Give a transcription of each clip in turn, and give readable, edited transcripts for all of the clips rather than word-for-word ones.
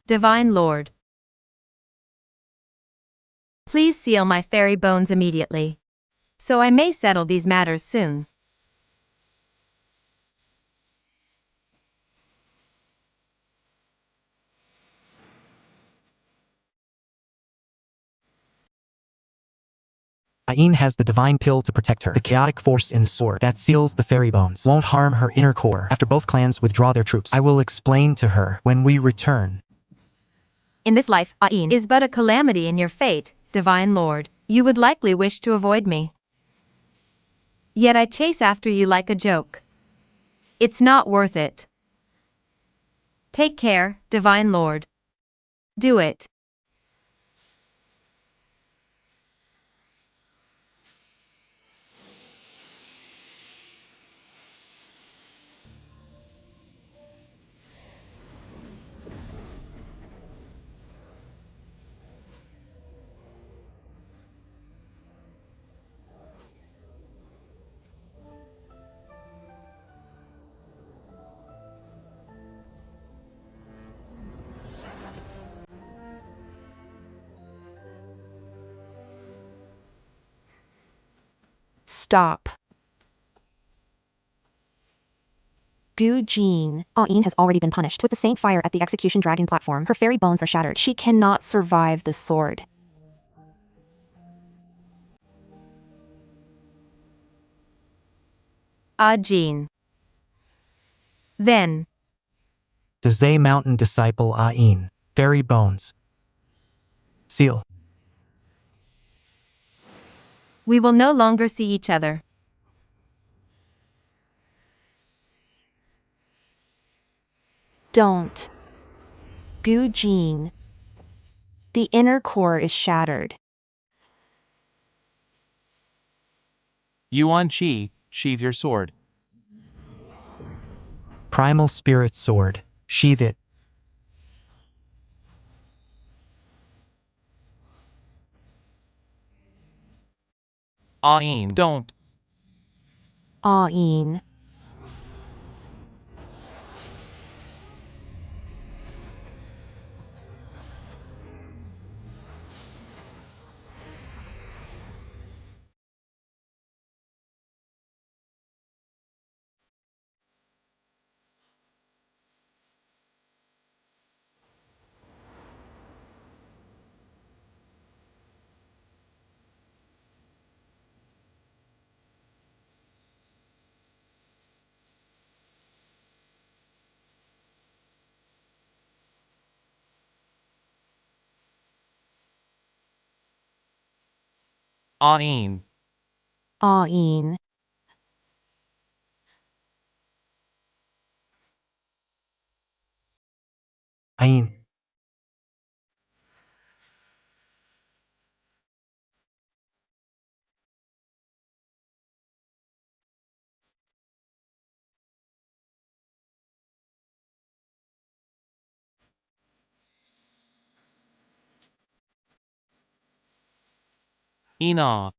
Divine Lord. Please seal my fairy bones immediately, so I may settle these matters soon. Ain has the divine pill to protect her. The chaotic force in the sword that seals the fairy bones won't harm her inner core after both clans withdraw their troops. I will explain to her when we return. In this life, Ain is but a calamity in your fate, Divine Lord. You would likely wish to avoid me. Yet I chase after you like a joke. It's not worth it. Take care, Divine Lord. Do it. Stop. Gu Jin. Ain has already been punished with the Saint Fire at the Execution Dragon platform. Her fairy bones are shattered. She cannot survive the sword. Jin. Then, The Zay Mountain disciple Ain. Fairy bones. Seal. we will no longer see each other. Don't. Gu Jin. The inner core is shattered. Yuan Qi, sheathe your sword. Primal spirit sword. Sheath it. Ain, don't. Ain. Ain. Ain. Ain. Ina.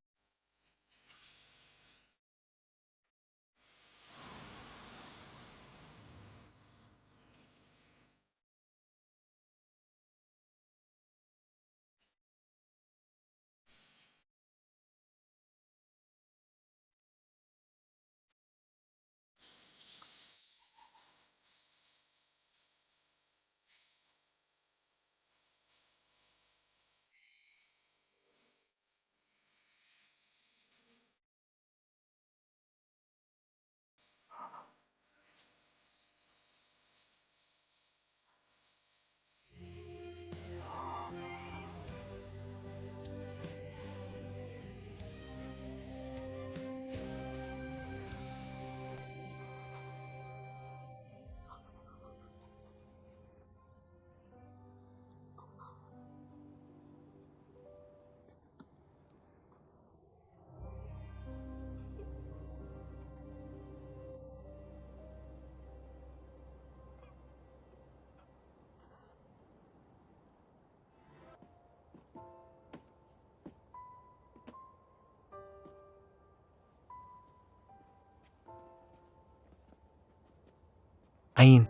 Ain.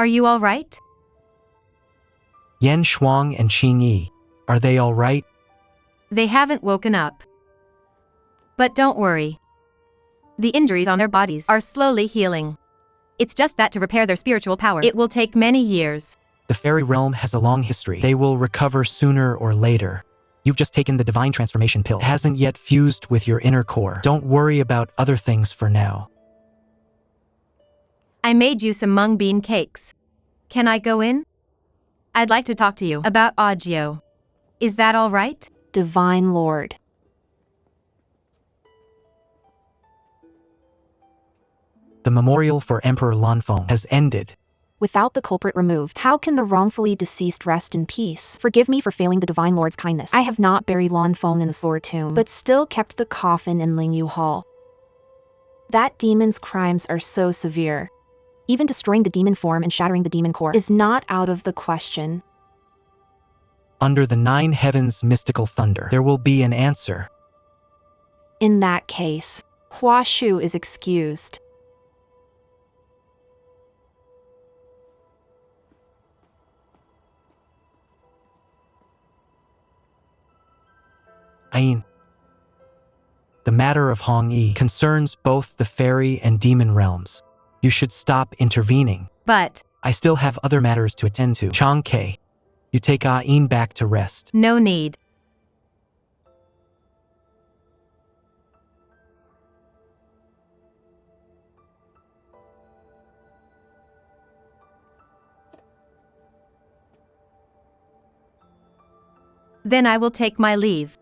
Are you all right? Yan Shuang and Qing Yi, are they all right? They haven't woken up. But don't worry. The injuries on their bodies are slowly healing. It's just that to repair their spiritual power, it will take many years. The fairy realm has a long history. They will recover sooner or later. You've just taken the divine transformation pill. It hasn't yet fused with your inner core. Don't worry about other things for now. I made you some mung bean cakes. Can I go in? I'd like to talk to you about Agio. Is that all right? Divine Lord. The memorial for Emperor Lanfeng has ended. Without the culprit removed, how can the wrongfully deceased rest in peace? Forgive me for failing the Divine Lord's kindness. I have not buried Lanfeng in the sword tomb, but still kept the coffin in Lingyu Hall. That demon's crimes are so severe. Even destroying the demon form and shattering the demon core is not out of the question. Under the 9 heavens' mystical thunder, there will be an answer. In that case, Hua Shu is excused. Ain. The matter of Hong Yi concerns both the fairy and demon realms. You should stop intervening. But I still have other matters to attend to. Chang Kei, you take Ain back to rest. no need. Then I will take my leave.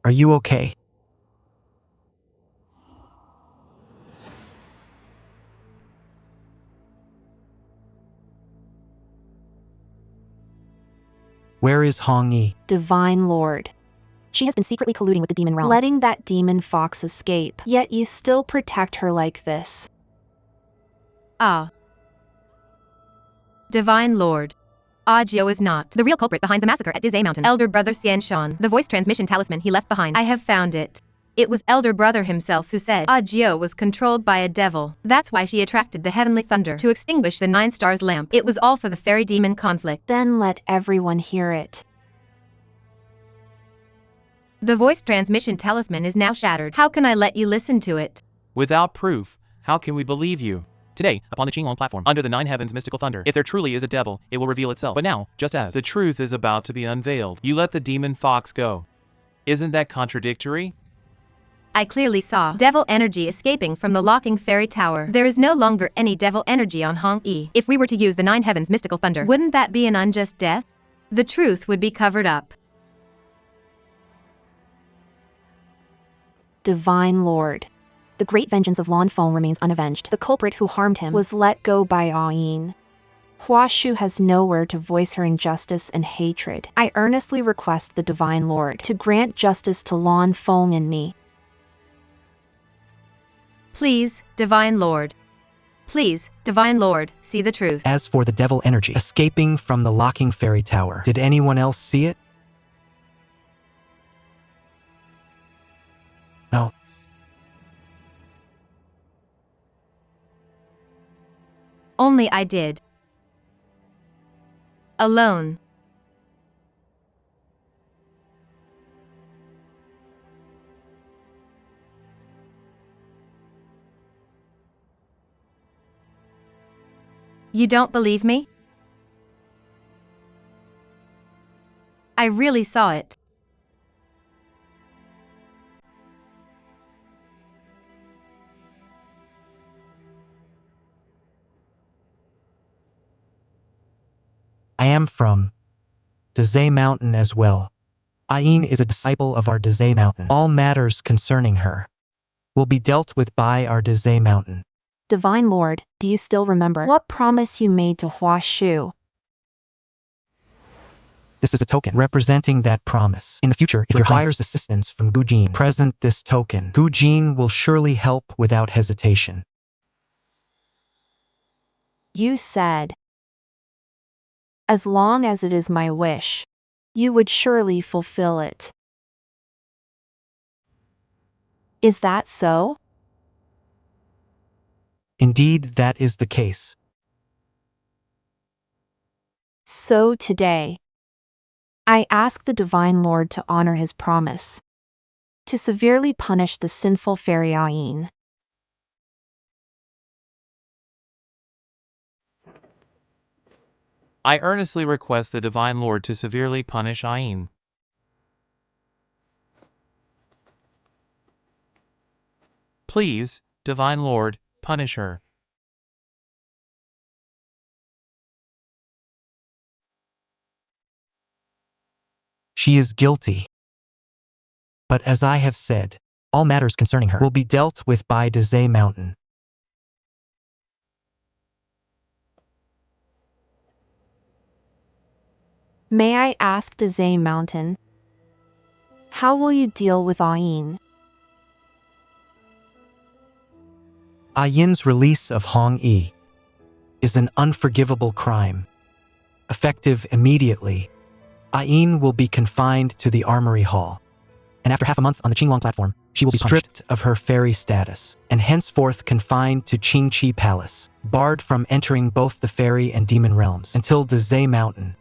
Are you okay? Where is Hong Yi? Divine Lord. She has been secretly colluding with the demon realm, letting that demon fox escape. Yet you still protect her like this. Ah. Divine Lord. Agio is not the real culprit behind the massacre at Dizay Mountain. Elder Brother Xian Shan, the voice transmission talisman he left behind. I have found it. It was Elder Brother himself who said Agio was controlled by a devil. That's why she attracted the heavenly thunder to extinguish the 9 stars lamp. It was all for the fairy demon conflict. Then let everyone hear it. The voice transmission talisman is now shattered. How can I let you listen to it? Without proof, how can we believe you? Today, upon the Qinglong platform, under the 9 heavens' mystical thunder, if there truly is a devil, it will reveal itself. But now, just as the truth is about to be unveiled, you let the demon fox go. Isn't that contradictory? I clearly saw devil energy escaping from the locking fairy tower. There is no longer any devil energy on Hong Yi. If we were to use the 9 heavens' mystical thunder, wouldn't that be an unjust death? The truth would be covered up. Divine Lord. The great vengeance of Lanfeng remains unavenged. The culprit who harmed him was let go by Ain. Hua Shu has nowhere to voice her injustice and hatred. I earnestly request the Divine Lord to grant justice to Lanfeng and me. Please, Divine Lord. Please, Divine Lord, see the truth. As for the devil energy escaping from the locking fairy tower, did anyone else see it? No. Only I did. Alone. You don't believe me? I really saw it. am from Dazay Mountain as well. Ayin is a disciple of our Dazay Mountain. All matters concerning her will be dealt with by our Dazay Mountain. Divine Lord, do you still remember what promise you made to Hua Shu? This is a token representing that promise. In the future, if it requires assistance from Gujin, present this token. Gujin will surely help without hesitation. You said, as long as it is my wish, you would surely fulfill it. Is that so? Indeed, that is the case. So today, I ask the Divine Lord to honor his promise, to severely punish the sinful fairy Ayin. I earnestly request the Divine Lord to severely punish Ayin. Please, Divine Lord, punish her. She is guilty. But as I have said, all matters concerning her will be dealt with by Dazay Mountain. May I ask Dazay Mountain, how will you deal with Ayin? Ayin's release of Hong Yi is an unforgivable crime. Effective immediately, Ayin will be confined to the Armory Hall, and after half a month on the Qinglong platform, she will be stripped of her fairy status, and henceforth confined to Qingqi Palace, barred from entering both the fairy and demon realms until Dazay Mountain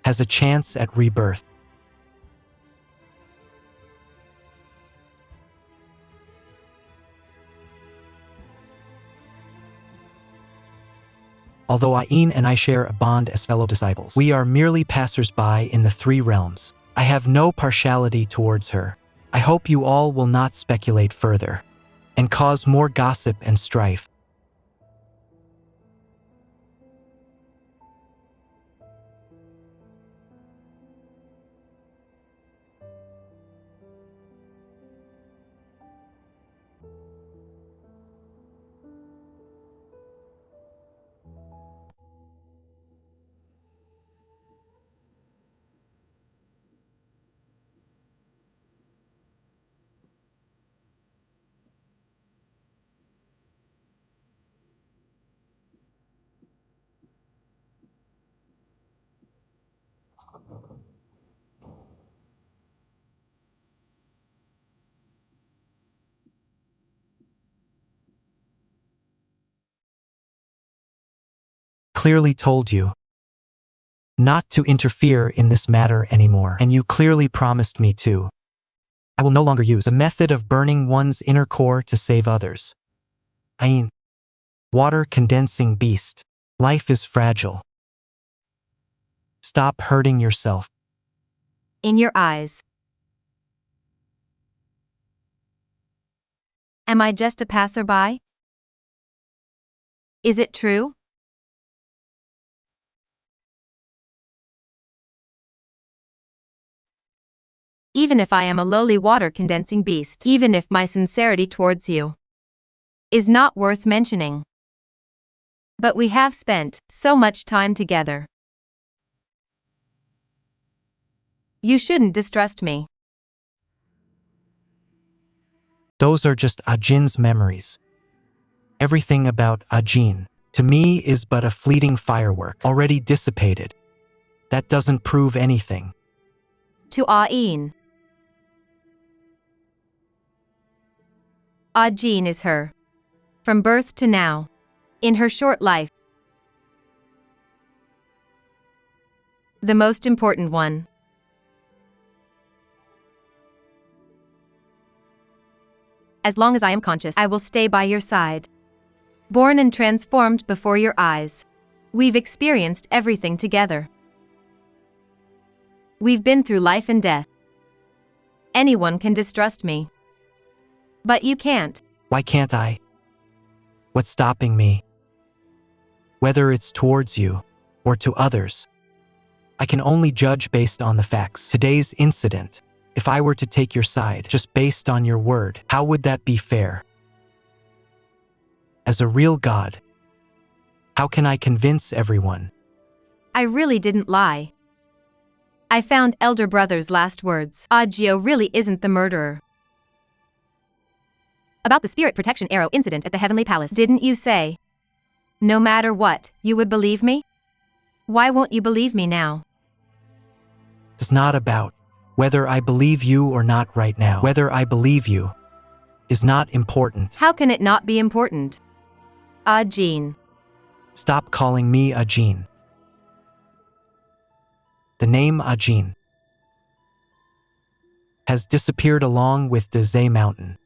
has a chance at rebirth. Although Ayin and I share a bond as fellow disciples, we are merely passers-by in the three realms. I have no partiality towards her. I hope you all will not speculate further and cause more gossip and strife. Clearly told you not to interfere in this matter anymore, and you clearly promised me to. I will no longer use the method of burning one's inner core to save others. Ayin, water condensing beast, life is fragile. Stop hurting yourself. In your eyes. Am I just a passerby? Is it true? Even if I am a lowly water-condensing beast, even if my sincerity towards you is not worth mentioning. But we have spent so much time together. You shouldn't distrust me. Those are just Ajin's memories. Everything about Ajin, to me, is but a fleeting firework, already dissipated. That doesn't prove anything. To Ain. Ajin is her. From birth to now. In her short life. The most important one. As long as I am conscious, I will stay by your side. Born and transformed before your eyes. We've experienced everything together. We've been through life and death. Anyone can distrust me. But you can't. Why can't I? What's stopping me? Whether it's towards you or to others, I can only judge based on the facts. Today's incident, if I were to take your side, just based on your word, how would that be fair? As a real god, how can I convince everyone? I really didn't lie. I found elder brother's last words. Agio really isn't the murderer. About the spirit protection arrow incident at the Heavenly Palace, didn't you say, no matter what, you would believe me? Why won't you believe me now? It's not about whether I believe you or not right now. Whether I believe you is not important. How can it not be important? Jean. Stop calling me Ajin. The name Ajin has disappeared along with the Zay Mountain.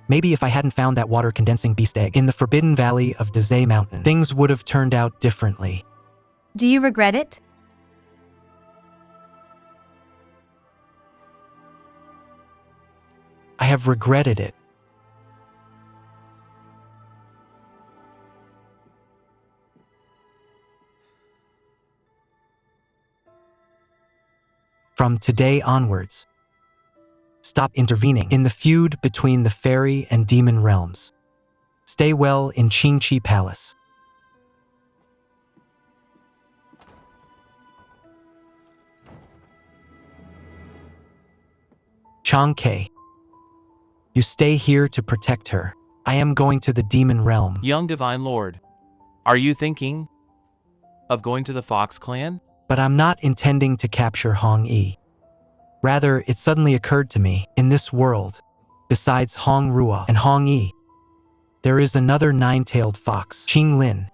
Maybe if I hadn't found that water condensing beast egg in the forbidden valley of the Zay Mountain, things would have turned out differently. Do you regret it? I have regretted it. From today onwards, stop intervening in the feud between the fairy and demon realms. Stay well in Qingqi Palace. Changke, you stay here to protect her. I am going to the demon realm. Young Divine Lord, are you thinking of going to the Fox clan? But I'm not intending to capture Hong Yi. Rather, it suddenly occurred to me, in this world, besides Hong Rua and Hong Yi, there is another nine-tailed fox, Qing Lin.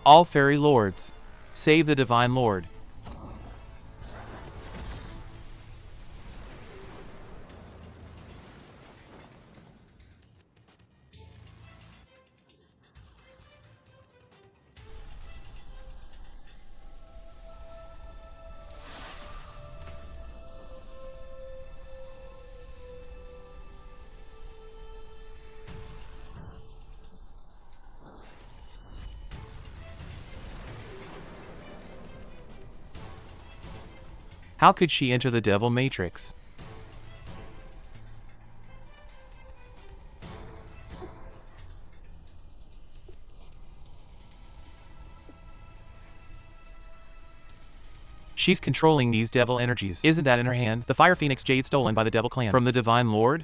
All fairy lords, save the Divine Lord. How could she enter the Devil Matrix? She's controlling these devil energies. Isn't that in her hand? The Fire Phoenix Jade stolen by the Devil Clan from the Divine Lord?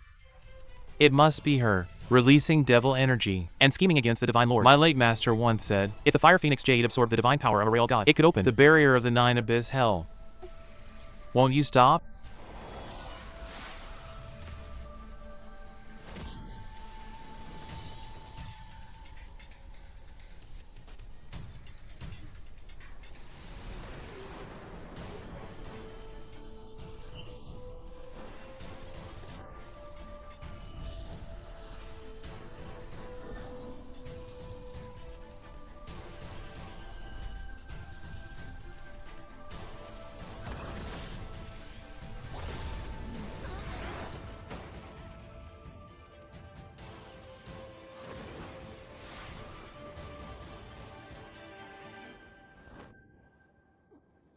It must be her, releasing devil energy and scheming against the Divine Lord. My late master once said, if the Fire Phoenix Jade absorbed the divine power of a real god, it could open the barrier of the Nine Abyss Hell. Won't you stop?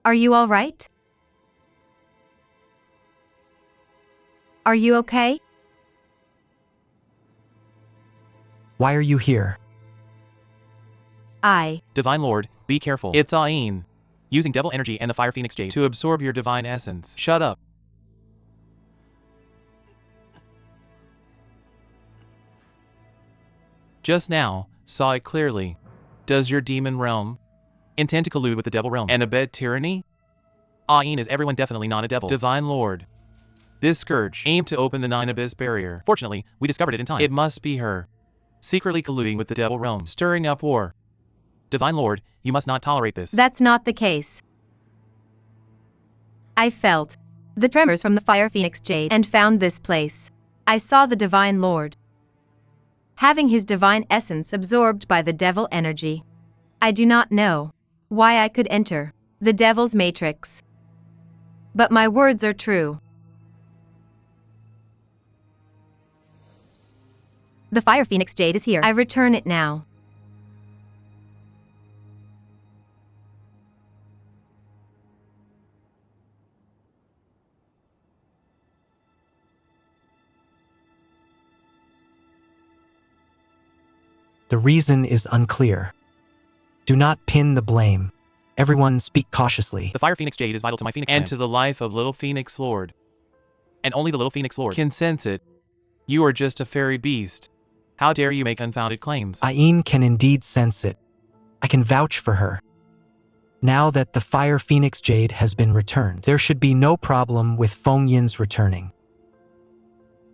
Are you all right? Are you okay? Why are you here? Divine Lord, be careful. It's Ain, using devil energy and the Fire Phoenix Jade to absorb your divine essence. Shut up. Just now, saw it clearly. Does your demon realm intend to collude with the devil realm and abet tyranny? Ain is everyone, definitely not a devil. Divine Lord, this scourge aimed to open the Nine Abyss barrier. Fortunately, we discovered it in time. It must be her, secretly colluding with the devil realm, stirring up war. Divine Lord, you must not tolerate this. That's not the case. I felt the tremors from the Fire Phoenix Jade and found this place. I saw the Divine Lord having his divine essence absorbed by the devil energy. I do not know why I could enter the devil's matrix, but my words are true. The fire phoenix jade is here. I return it now. The reason is unclear. Do not pin the blame. Everyone speak cautiously. The fire phoenix jade is vital to my phoenix and to the life of little phoenix lord. And only the little phoenix lord can sense it. You are just a fairy beast. How dare you make unfounded claims? Ayin can indeed sense it. I can vouch for her. Now that the fire phoenix jade has been returned, there should be no problem with Feng Yin's returning.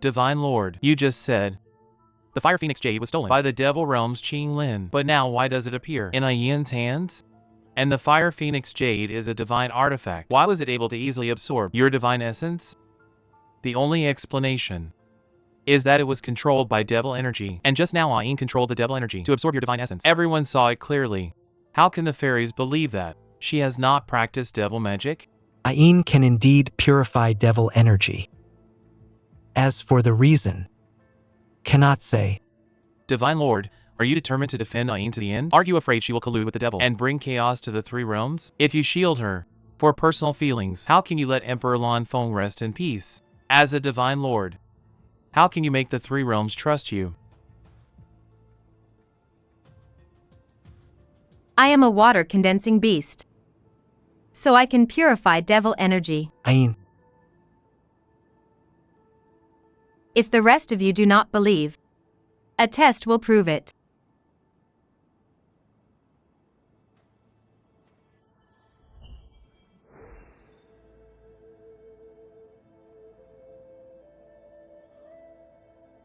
Divine Lord, you just said the fire phoenix jade was stolen by the devil realm's Qing Lin. But now why does it appear in Ayin's hands? And the fire phoenix jade is a divine artifact. Why was it able to easily absorb your divine essence? The only explanation is that it was controlled by devil energy. And just now Ayin controlled the devil energy to absorb your divine essence. Everyone saw it clearly. How can the fairies believe that? She has not practiced devil magic? Ayin can indeed purify devil energy. As for the reason, cannot say. Divine Lord, are you determined to defend Ayin to the end? Are you afraid she will collude with the devil and bring chaos to the three realms? If you shield her for personal feelings, how can you let Emperor Lan Feng rest in peace? As a Divine Lord, how can you make the three realms trust you? I am a water condensing beast, so I can purify devil energy. Ayin, If the rest of you do not believe, a test will prove it.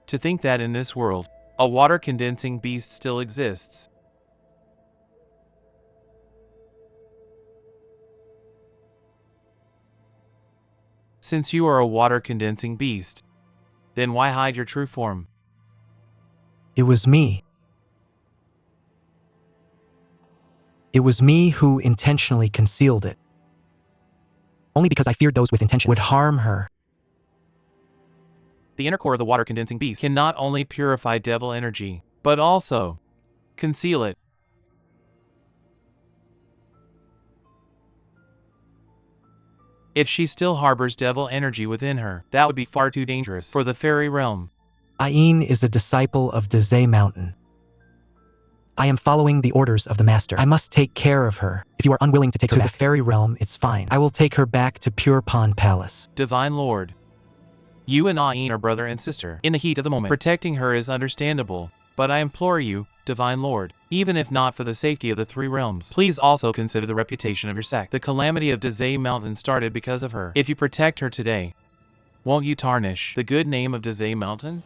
To think that in this world, a water condensing beast still exists. Since you are a water condensing beast, then why hide your true form? it was me. It was me who intentionally concealed it. Only because I feared those with intentions would harm her. The inner core of the water condensing beast can not only purify devil energy, but also conceal it. If she still harbors devil energy within her, that would be far too dangerous for the fairy realm. Ayin is a disciple of Dezay Mountain. I am following the orders of the master. I must take care of her. If you are unwilling to take her back to the fairy realm, it's fine. I will take her back to Pure Pond Palace. Divine Lord, you and Ayin are brother and sister. In the heat of the moment, protecting her is understandable. But I implore you, Divine Lord, even if not for the safety of the three realms, please also consider the reputation of your sect. The calamity of Dezay Mountain started because of her. If you protect her today, won't you tarnish the good name of Dezay Mountain?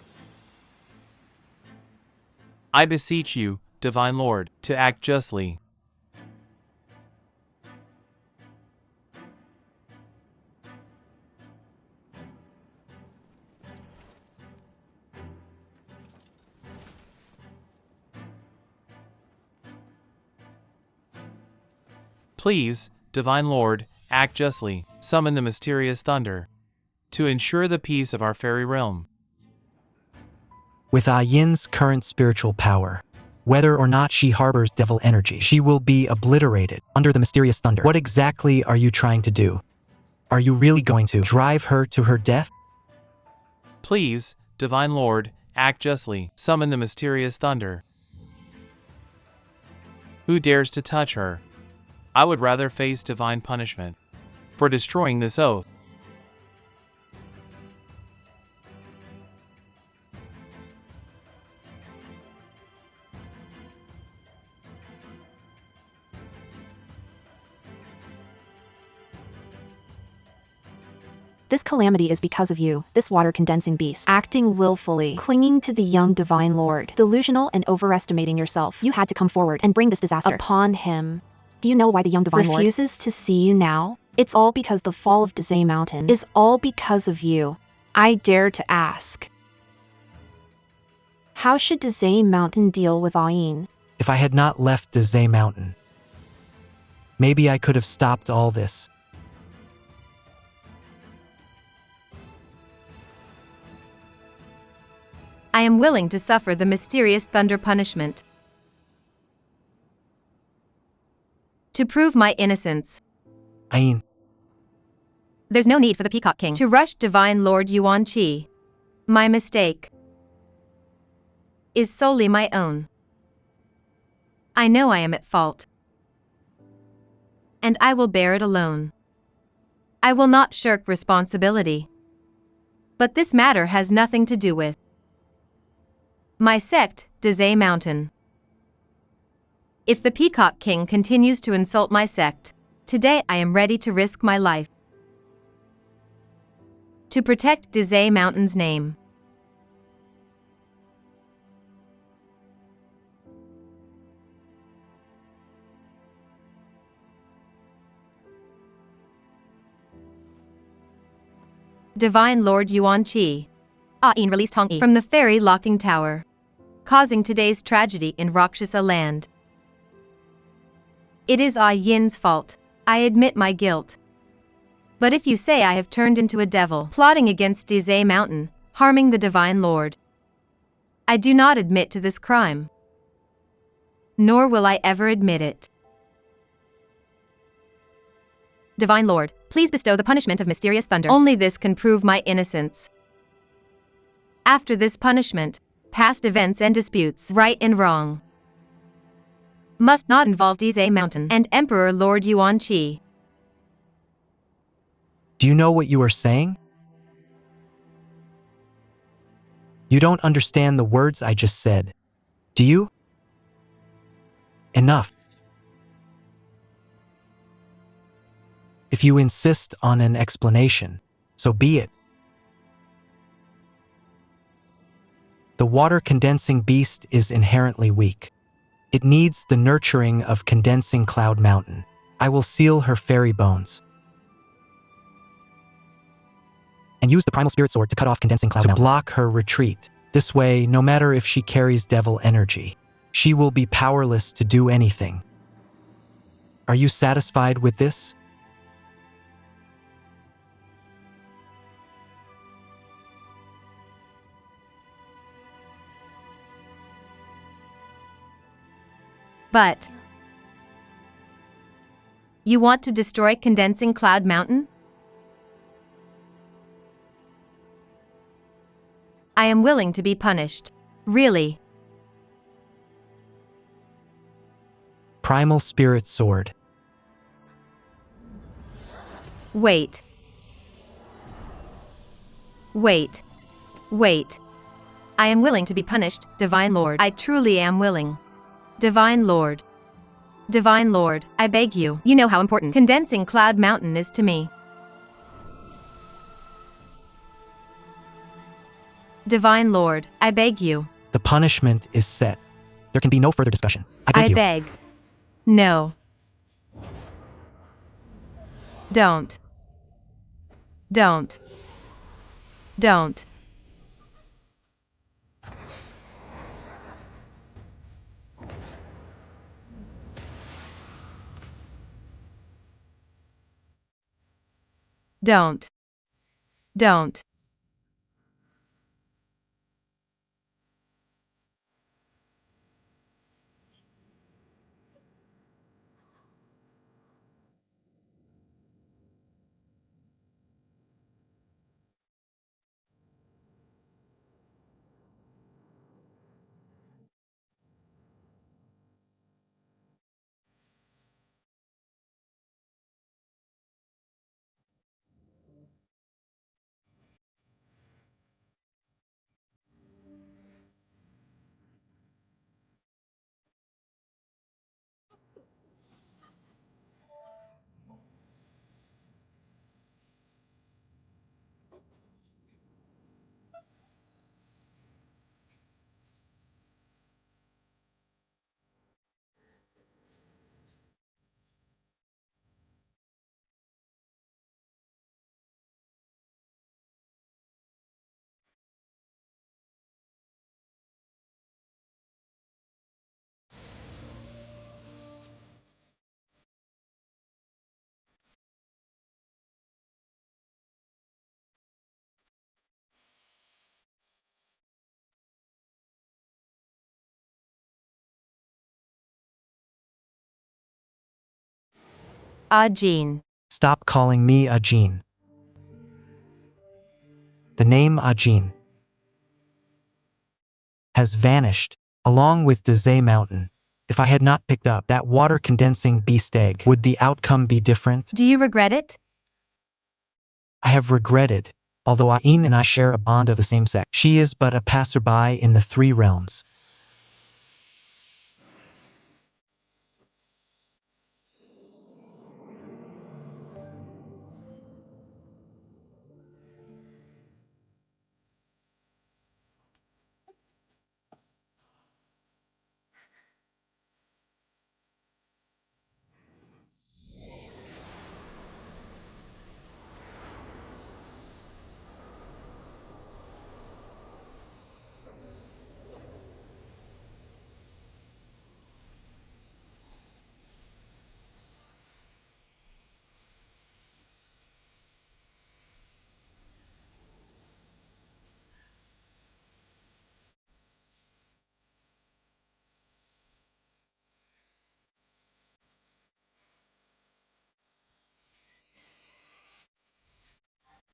I beseech you, Divine Lord, to act justly. Please, Divine Lord, act justly. Summon the mysterious thunder to ensure the peace of our fairy realm. With Ayin's current spiritual power, whether or not she harbors devil energy, she will be obliterated under the mysterious thunder. What exactly are you trying to do? Are you really going to drive her to her death? Please, Divine Lord, act justly. Summon the mysterious thunder. Who dares to touch her? I would rather face divine punishment for destroying this oath. This calamity is because of you, this water-condensing beast. Acting willfully, clinging to the young Divine Lord, delusional and overestimating yourself. You had to come forward and bring this disaster upon him. Do you know why the young Divine Lord refuses to see you now? It's all because the fall of Dezay Mountain is all because of you. I dare to ask. How should Dezay Mountain deal with Ayin? If I had not left Dezay Mountain, maybe I could have stopped all this. I am willing to suffer the mysterious thunder punishment. To prove my innocence. Ayin, There's no need for the Peacock King to rush Divine Lord Yuan Qi. My mistake is solely my own. I know I am at fault. And I will bear it alone. I will not shirk responsibility. But this matter has nothing to do with my sect, Dizay Mountain. If the Peacock King continues to insult my sect, today I am ready to risk my life to protect Dizay Mountain's name. Divine Lord Yuan Qi. Ain released Hong Yi from the fairy locking tower, causing today's tragedy in Rakshasa land. It is Yin's fault. I admit my guilt. But if you say I have turned into a devil, plotting against Dizay Mountain, harming the Divine Lord, I do not admit to this crime. Nor will I ever admit it. Divine Lord, please bestow the punishment of mysterious thunder. Only this can prove my innocence. After this punishment, past events and disputes, right and wrong, must not involve Dizay Mountain and Emperor Lord Yuan Qi. do you know what you are saying? You don't understand the words I just said. Do you? Enough. If you insist on an explanation, so be it. The water condensing beast is inherently weak. It needs the nurturing of condensing Cloud Mountain. I will seal her fairy bones and use the primal spirit sword to cut off condensing Cloud Mountain to block her retreat. This way, no matter if she carries devil energy, she will be powerless to do anything. Are you satisfied with this? But you want to destroy condensing Cloud Mountain? I am willing to be punished. Really. Primal spirit sword. Wait. Wait. Wait. I am willing to be punished, Divine Lord. I truly am willing. Divine Lord. Divine Lord, I beg you. You know how important condensing Cloud Mountain is to me. Divine Lord, I beg you. The punishment is set. There can be no further discussion. I beg I you. beg. No. Don't. Don't. Don't. Don't. Don't. Ajin. Stop calling me Ajin. The name Ajin has vanished, along with Dezay Mountain. If I had not picked up that water-condensing beast egg, would the outcome be different? Do you regret it? I have regretted, although Ain and I share a bond of the same sect. She is but a passerby in the three realms.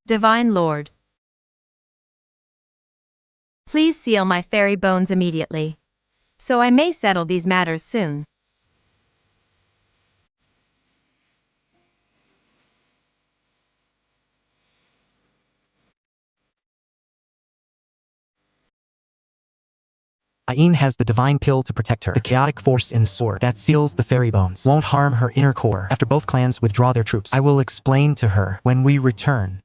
Divine Lord. Please seal my fairy bones immediately, so I may settle these matters soon. Ain has the divine pill to protect her. The chaotic force in the sword that seals the fairy bones won't harm her inner core after both clans withdraw their troops. I will explain to her when we return.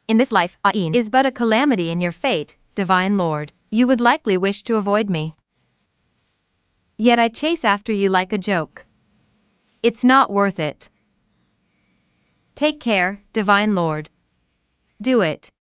In this life, Ain is but a calamity in your fate, Divine Lord. You would likely wish to avoid me. Yet I chase after you like a joke. It's not worth it. Take care, Divine Lord. Do it.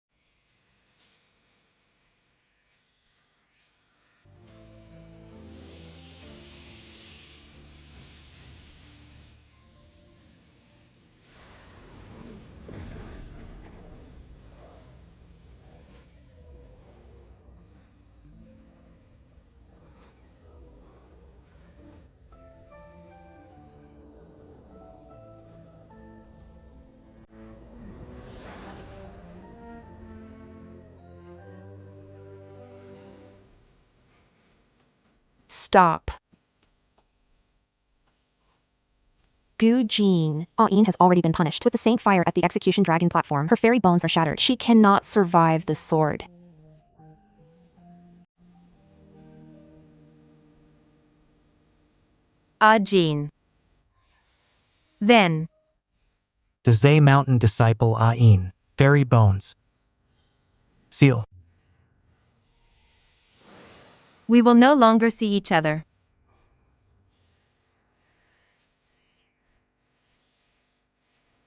Stop. Gu Jin. Ain has already been punished with the same fire at the execution dragon platform. Her fairy bones are shattered. She cannot survive the sword. Ajin. Then, Dezay Mountain disciple Ain. Fairy bones. Seal. we will no longer see each other.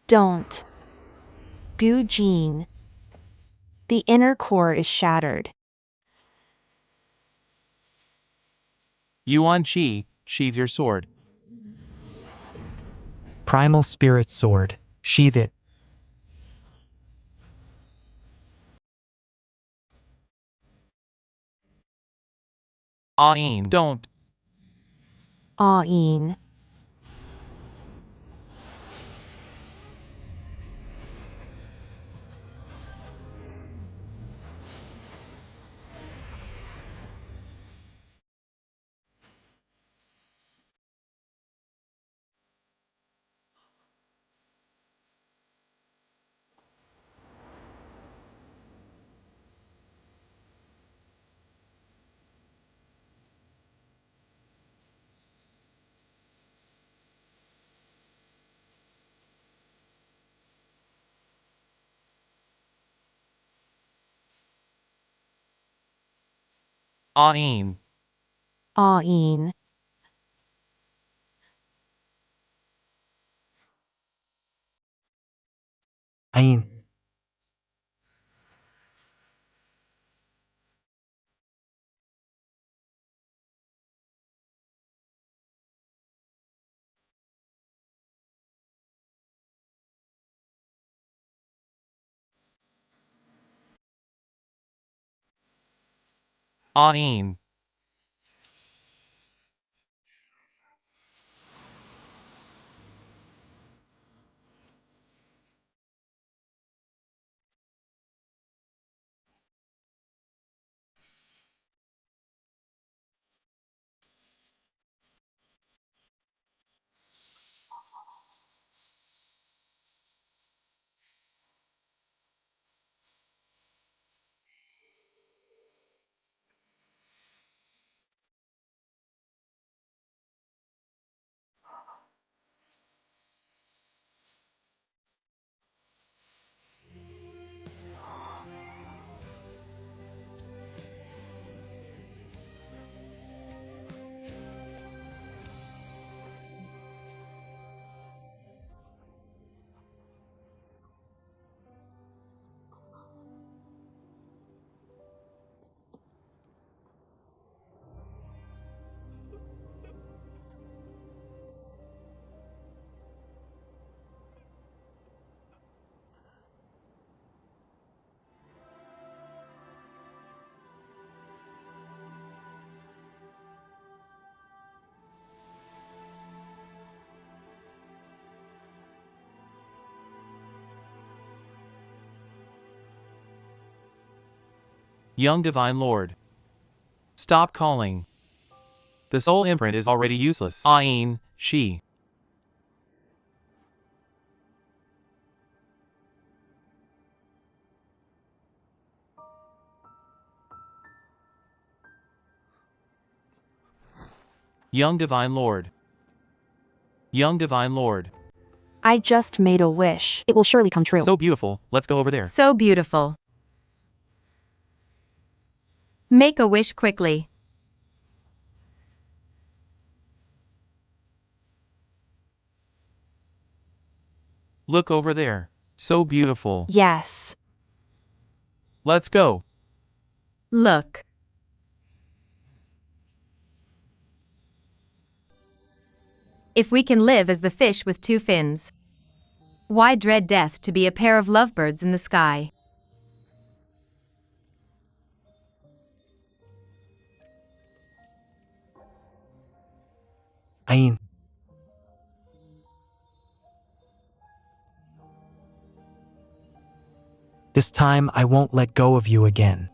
Don't. Gu Jin. The inner core is shattered. Yuan Qi, sheathe your sword. Primal spirit sword. Sheath it. Ain, don't. Ain. Ain. Ain. Ain. Ain. Young Divine Lord. Stop calling. The soul imprint is already useless. Ain, she. Young Divine Lord. Young Divine Lord. I just made a wish. It will surely come true. So beautiful, let's go over there. So beautiful. Make a wish quickly. Look over there. So beautiful. Yes. Let's go. Look. If we can live as the fish with two fins, why dread death to be a pair of lovebirds in the sky? Ain. This time I won't let go of you again.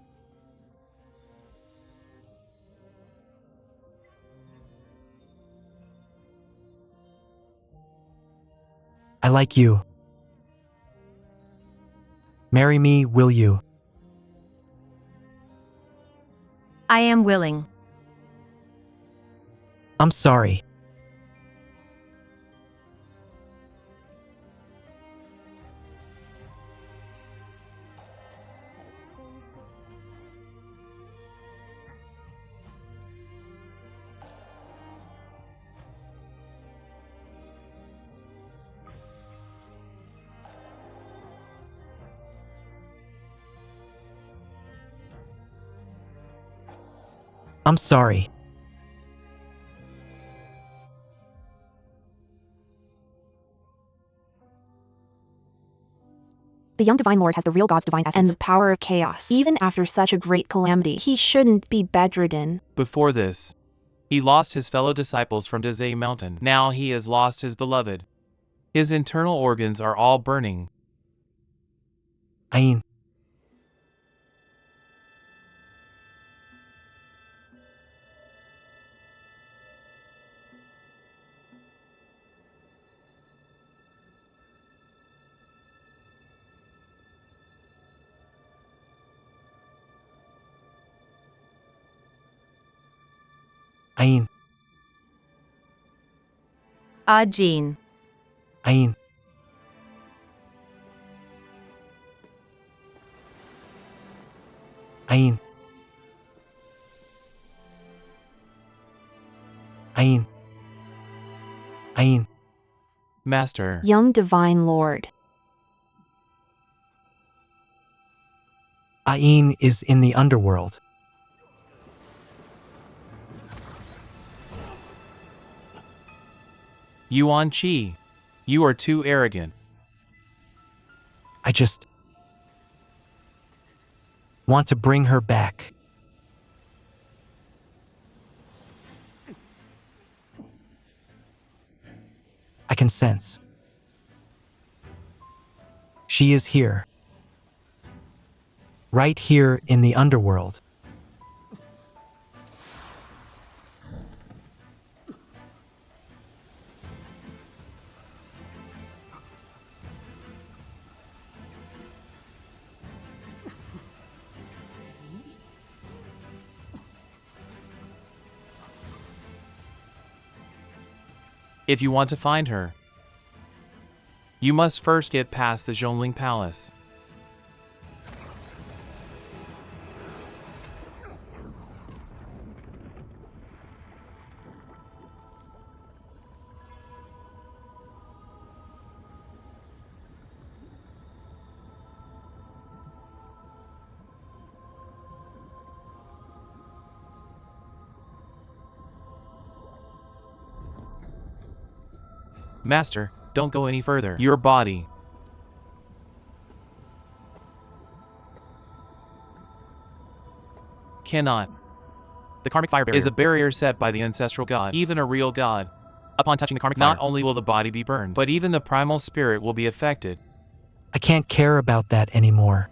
I like you. Marry me, will you? I am willing. I'm sorry. I'm sorry. The young Divine Lord has the real God's divine essence and the power of chaos. Even after such a great calamity, he shouldn't be bedridden. Before this, he lost his fellow disciples from Dazay Mountain. Now he has lost his beloved. His internal organs are all burning. Ain. Ain. Jean. Ain. Ain. Ain. Ain. Master. Young Divine Lord. Ain is in the underworld. Yuan Chi. You are too arrogant. I just want to bring her back. I can sense. She is here. Right here in the underworld. If you want to find her, you must first get past the Zhongling Palace. Master, don't go any further. Your body cannot. The karmic fire barrier is a barrier set by the ancestral god, even a real god. Upon touching the karmic fire, not only will the body be burned, but even the primal spirit will be affected. I can't care about that anymore.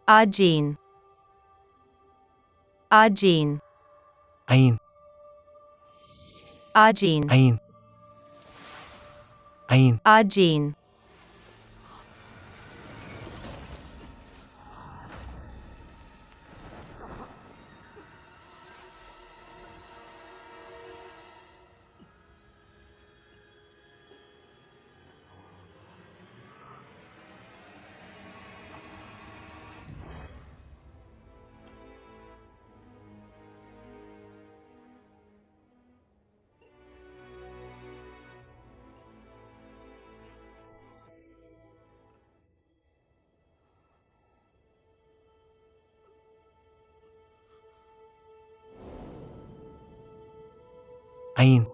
Ajin. Ajin. Ain, Ajin. Ain, Ain, Ajin. Ain,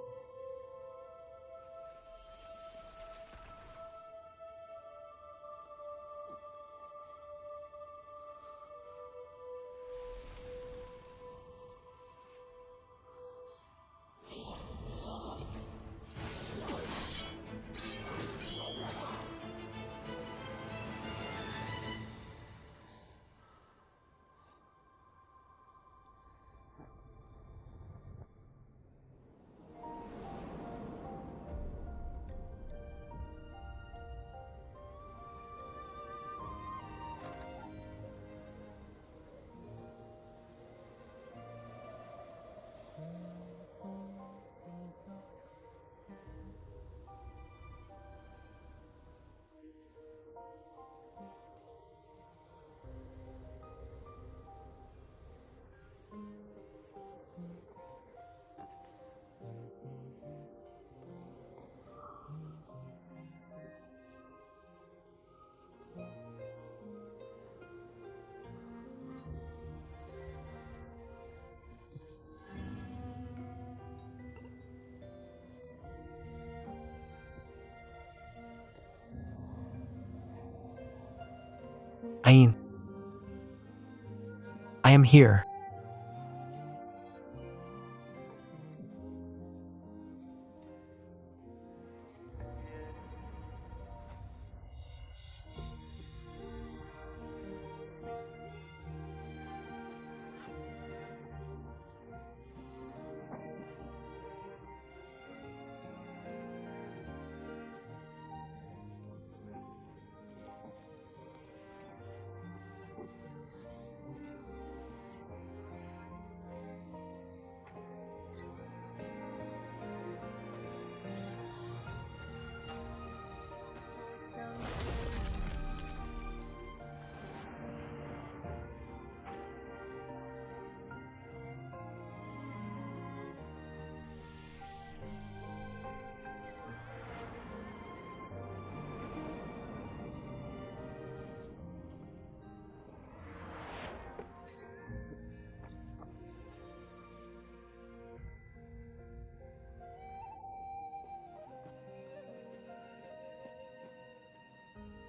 Ain. I am here.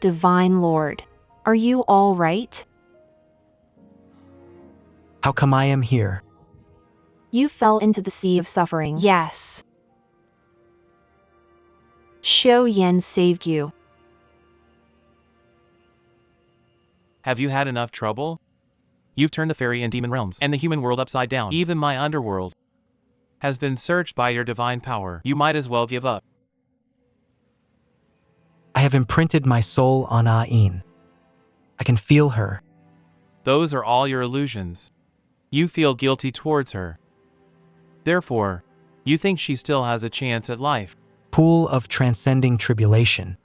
Divine Lord, are you all right? How come I am here? You fell into the sea of suffering. Yes. Shou Yan saved you. Have you had enough trouble? You've turned the fairy and demon realms and the human world upside down. Even my underworld has been searched by your divine power. You might as well give up. I have imprinted my soul on Ain. I can feel her. Those are all your illusions. You feel guilty towards her. Therefore, you think she still has a chance at life. Pool of transcending tribulation.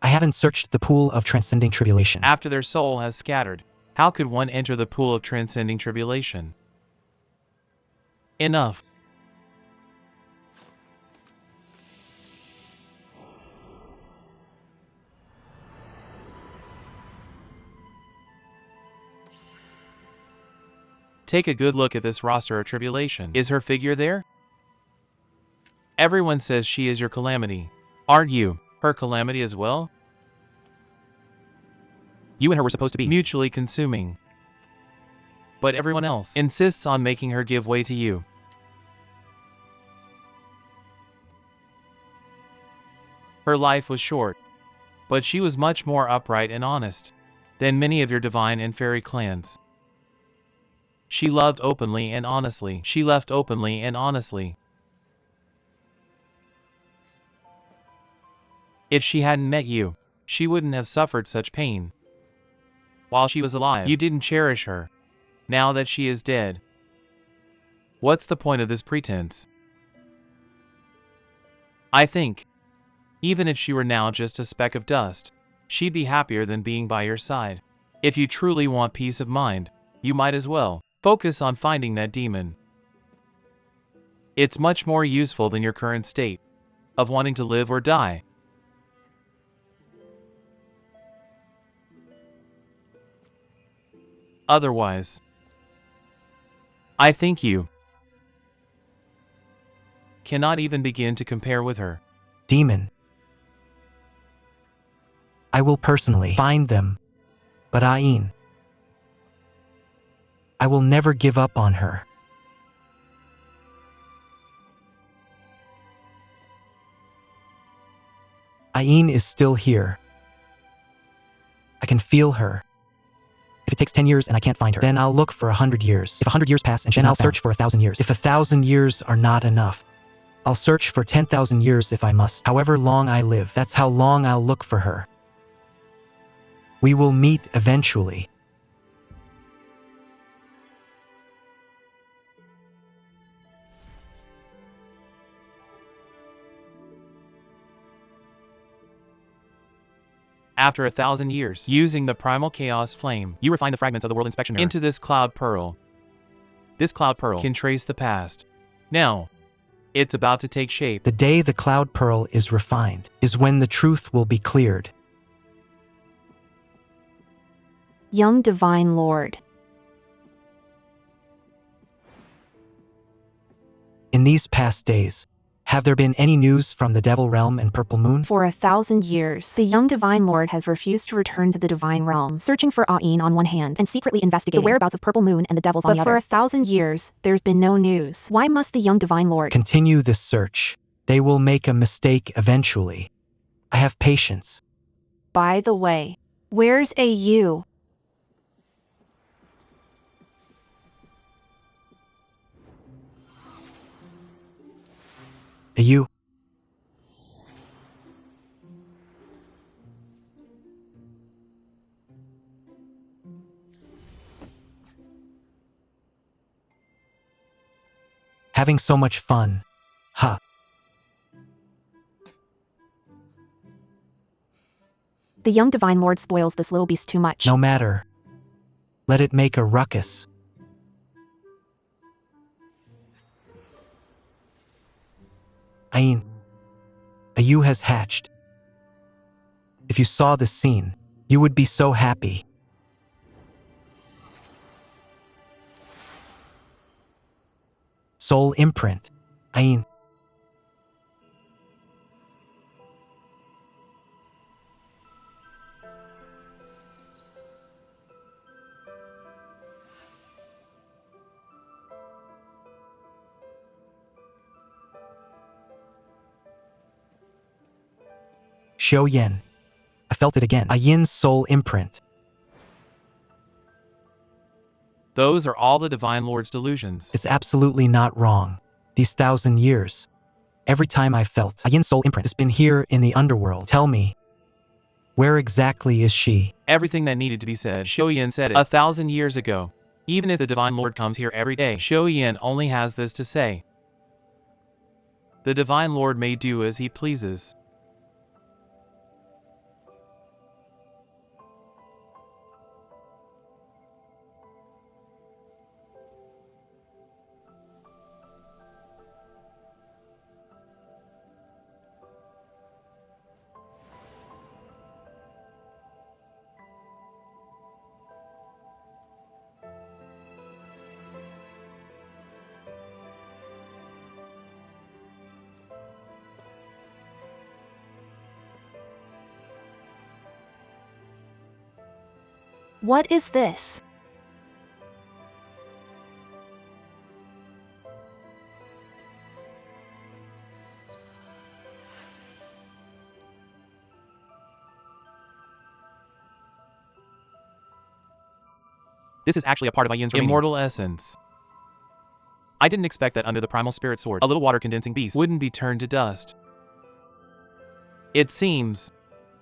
I haven't searched the pool of transcending tribulation. After their soul has scattered, how could one enter the pool of transcending tribulation? Enough. Take a good look at this roster of tribulation. Is her figure there? Everyone says she is your calamity. Aren't you her calamity as well? You and her were supposed to be mutually consuming. But everyone else insists on making her give way to you. Her life was short, but she was much more upright and honest. than many of your divine and fairy clans. She loved openly and honestly. She left openly and honestly. If she hadn't met you, she wouldn't have suffered such pain. While she was alive, you didn't cherish her. Now that she is dead, what's the point of this pretense? I think, even if she were now just a speck of dust, she'd be happier than being by your side. If you truly want peace of mind, you might as well focus on finding that demon. It's much more useful than your current state of wanting to live or die. Otherwise, I think you cannot even begin to compare with her. Demon. I will personally find them. But Ain, I will never give up on her. Ain is still here. I can feel her. If it takes 10 years and I can't find her, then I'll look for 100 years. If 100 years pass and she's not found, then I'll search for 1,000 years. If 1,000 years are not enough, I'll search for 10,000 years if I must. However long I live, that's how long I'll look for her. We will meet eventually. After 1,000 years, using the primal chaos flame, you refine the fragments of the world inspection mirror into this cloud pearl. This cloud pearl can trace the past. Now, it's about to take shape. The day the cloud pearl is refined is when the truth will be cleared. Young Divine Lord. In these past days, have there been any news from the Devil Realm and Purple Moon? For 1,000 years, the young Divine Lord has refused to return to the Divine Realm, searching for Ain on one hand and secretly investigating the whereabouts of Purple Moon and the Devils on the other. But for 1,000 years, there's been no news. Why must the young Divine Lord Continue this search. They will make a mistake eventually. I have patience. By the way, where's AU? You. Having so much fun. Ha. The young Divine Lord spoils this little beast too much. No matter. Let it make a ruckus. Ain. A ewe has hatched. If you saw this scene, you would be so happy. Soul imprint. Ain. Xiao Yen. I felt it again. Yin's soul imprint. Those are all the Divine Lord's delusions. It's absolutely not wrong. These 1,000 years. Every time I felt Yin's soul imprint has been here in the underworld. Tell me, where exactly is she? Everything that needed to be said, Shoyin said it 1,000 years ago. Even if the Divine Lord comes here every day, Shoyin only has this to say. The Divine Lord may do as he pleases. What is this? This is actually a part of Ayin's immortal essence. I didn't expect that under the primal spirit sword, a little water condensing beast wouldn't be turned to dust. It seems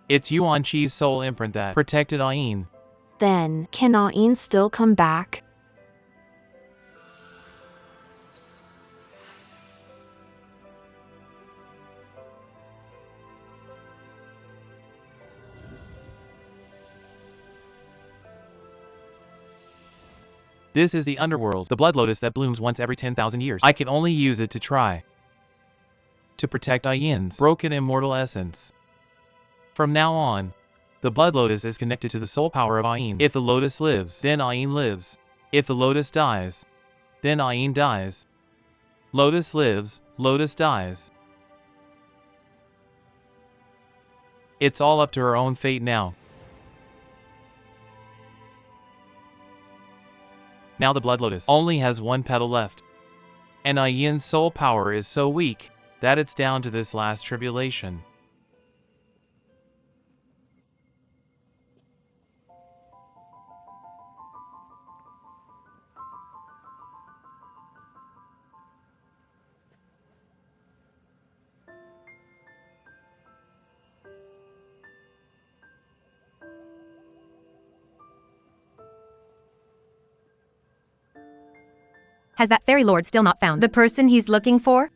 it's Yuan Chi's soul imprint that protected Ayin. Then, can Ayin still come back? This is the underworld, the blood lotus that blooms once every 10,000 years. I can only use it to try to protect Ayin's broken immortal essence. From now on, the blood lotus is connected to the soul power of Ayin. If the lotus lives, then Ayin lives. If the lotus dies, then Ayin dies. Lotus lives, lotus dies. It's all up to her own fate now. Now the blood lotus only has one petal left. And Ayin's soul power is so weak that it's down to this last tribulation. Has that fairy lord still not found the person he's looking for?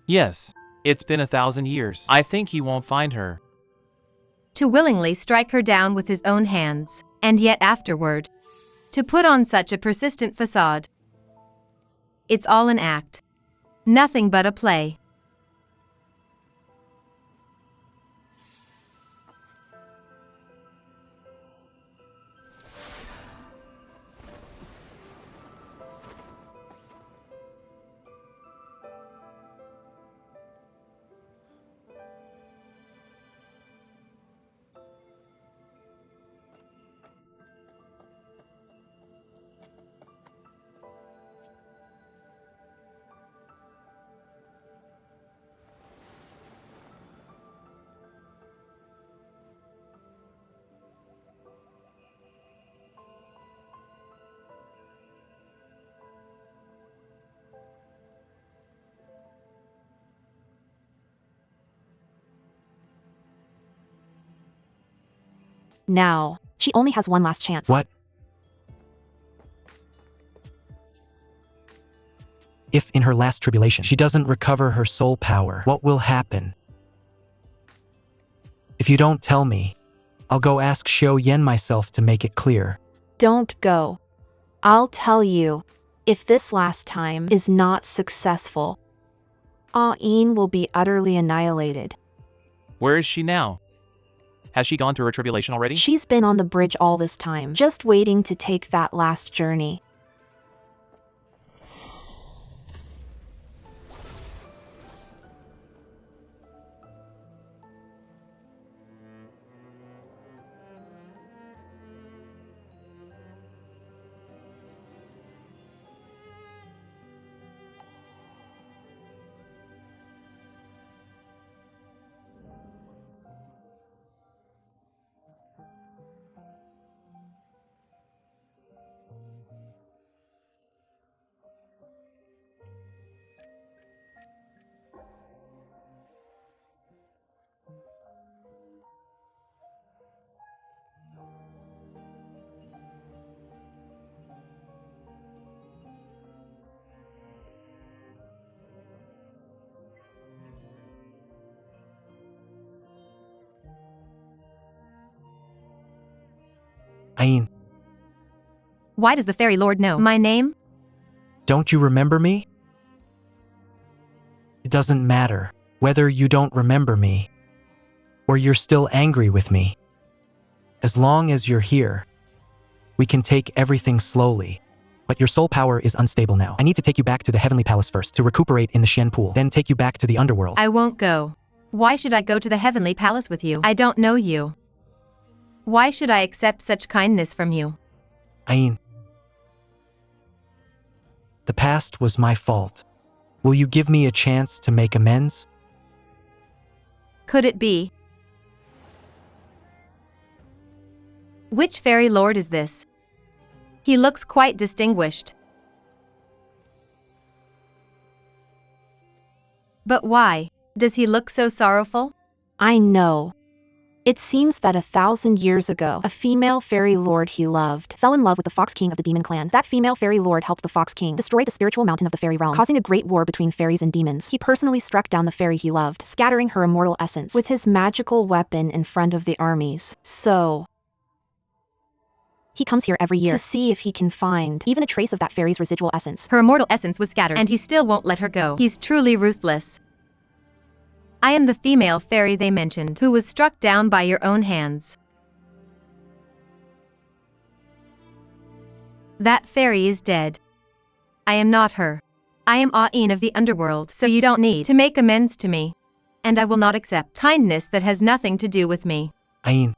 Yes, it's been 1,000 years. I think he won't find her. To willingly strike her down with his own hands, and yet afterward, to put on such a persistent facade. It's all an act. Nothing but a play. Now, she only has one last chance. What? If in her last tribulation she doesn't recover her soul power, what will happen? If you don't tell me, I'll go ask Xiao Yen myself to make it clear. Don't go. I'll tell you. If this last time is not successful, Ayin will be utterly annihilated. Where is she now? Has she gone through her tribulation already? She's been on the bridge all this time, just waiting to take that last journey. Ayin, Why does the fairy lord know my name? don't you remember me? It doesn't matter whether you don't remember me or you're still angry with me. As long as you're here, we can take everything slowly. But your soul power is unstable now. I need to take you back to the Heavenly Palace first to recuperate in the Shen Pool, then take you back to the Underworld. I won't go. Why should I go to the heavenly palace with you? I don't know you. Why should I accept such kindness from you? Ayin, the past was my fault. Will you give me a chance to make amends? Could it be? Which fairy lord is this? He looks quite distinguished. But why does he look so sorrowful? I know. It seems that 1,000 years ago, a female fairy lord he loved fell in love with the Fox King of the Demon Clan. That female fairy lord helped the Fox King destroy the spiritual mountain of the fairy realm, causing a great war between fairies and demons. He personally struck down the fairy he loved, scattering her immortal essence with his magical weapon in front of the armies. So he comes here every year to see if he can find even a trace of that fairy's residual essence. Her immortal essence was scattered, and he still won't let her go. He's truly ruthless. I am the female fairy they mentioned, who was struck down by your own hands. That fairy is dead. I am not her. I am Ain of the underworld, so you don't need to make amends to me. And I will not accept kindness that has nothing to do with me. Ain,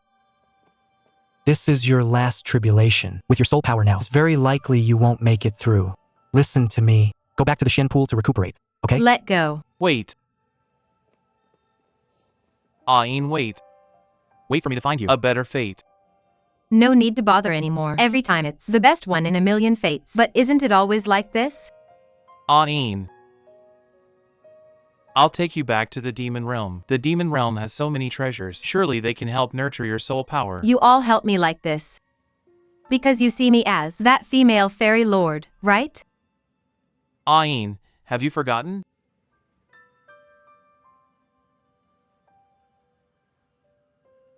this is your last tribulation. With your soul power now, it's very likely you won't make it through. Listen to me. Go back to the Shin pool to recuperate, okay? Let go. Wait. Ain, wait. Wait for me to find you a better fate. No need to bother anymore. Every time it's the best one in a million fates. But isn't it always like this? Ain. I'll take you back to the demon realm. The demon realm has so many treasures. Surely they can help nurture your soul power. You all help me like this because you see me as that female fairy lord, right? Ain, have you forgotten?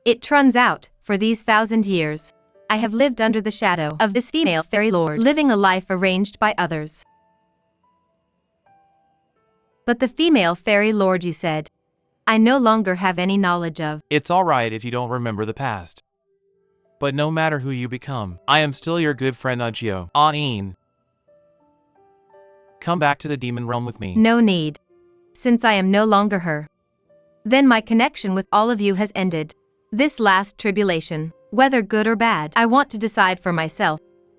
It turns out, for these 1,000 years, I have lived under the shadow of this female fairy lord, living a life arranged by others. But the female fairy lord you said, I no longer have any knowledge of. It's alright if you don't remember the past. But no matter who you become, I am still your good friend Ugio. Ain. Come back to the demon realm with me. No need. Since I am no longer her. Then my connection with all of you has ended. This last tribulation, whether good or bad, I want to decide for myself.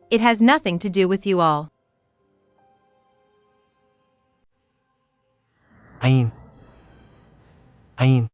It has nothing to do with you all. Ain. Ain.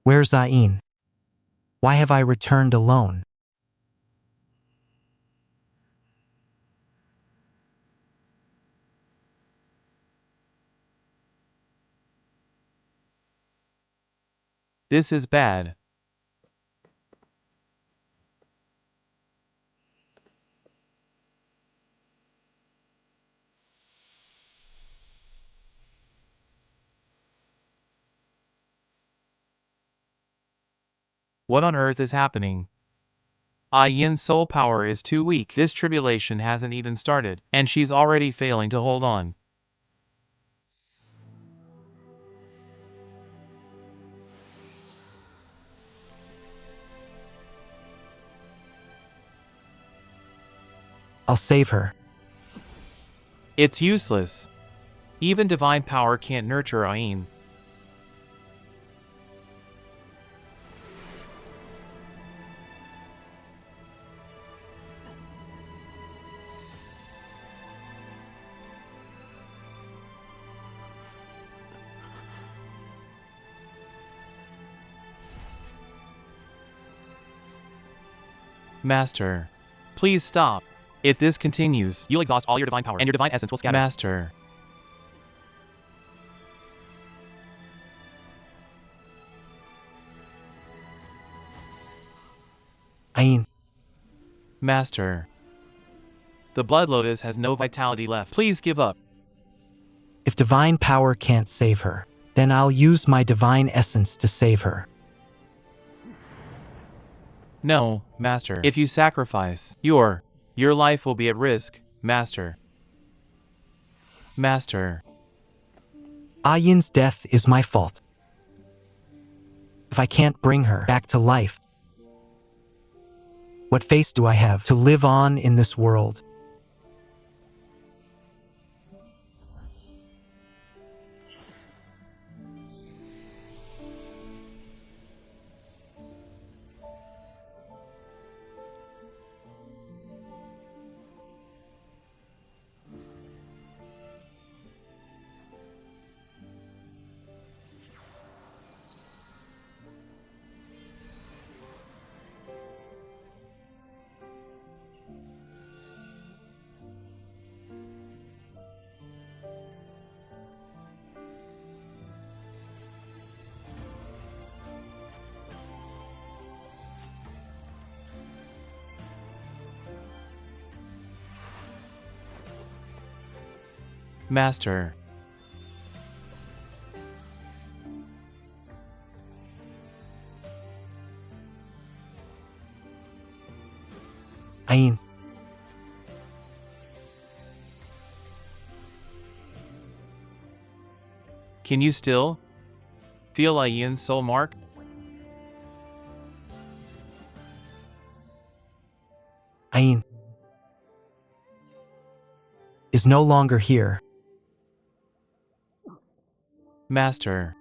Where's Ain? Why have I returned alone? This is bad. What on earth is happening? Yin's soul power is too weak. This tribulation hasn't even started, and she's already failing to hold on. I'll save her. It's useless. Even divine power can't nurture Ain. Master, please stop. If this continues, you'll exhaust all your divine power, and your divine essence will scatter. Master. Ain. Master. The Blood Lotus has no vitality left. Please give up. If divine power can't save her, Then I'll use my divine essence to save her. No, Master. If you sacrifice, your life will be at risk, Master. Master. Ayin's death is my fault. If I can't bring her back to life, what face do I have to live on in this world? Master. Ayin, Can you still feel Ayin's soul mark? Ayin is no longer here. Master.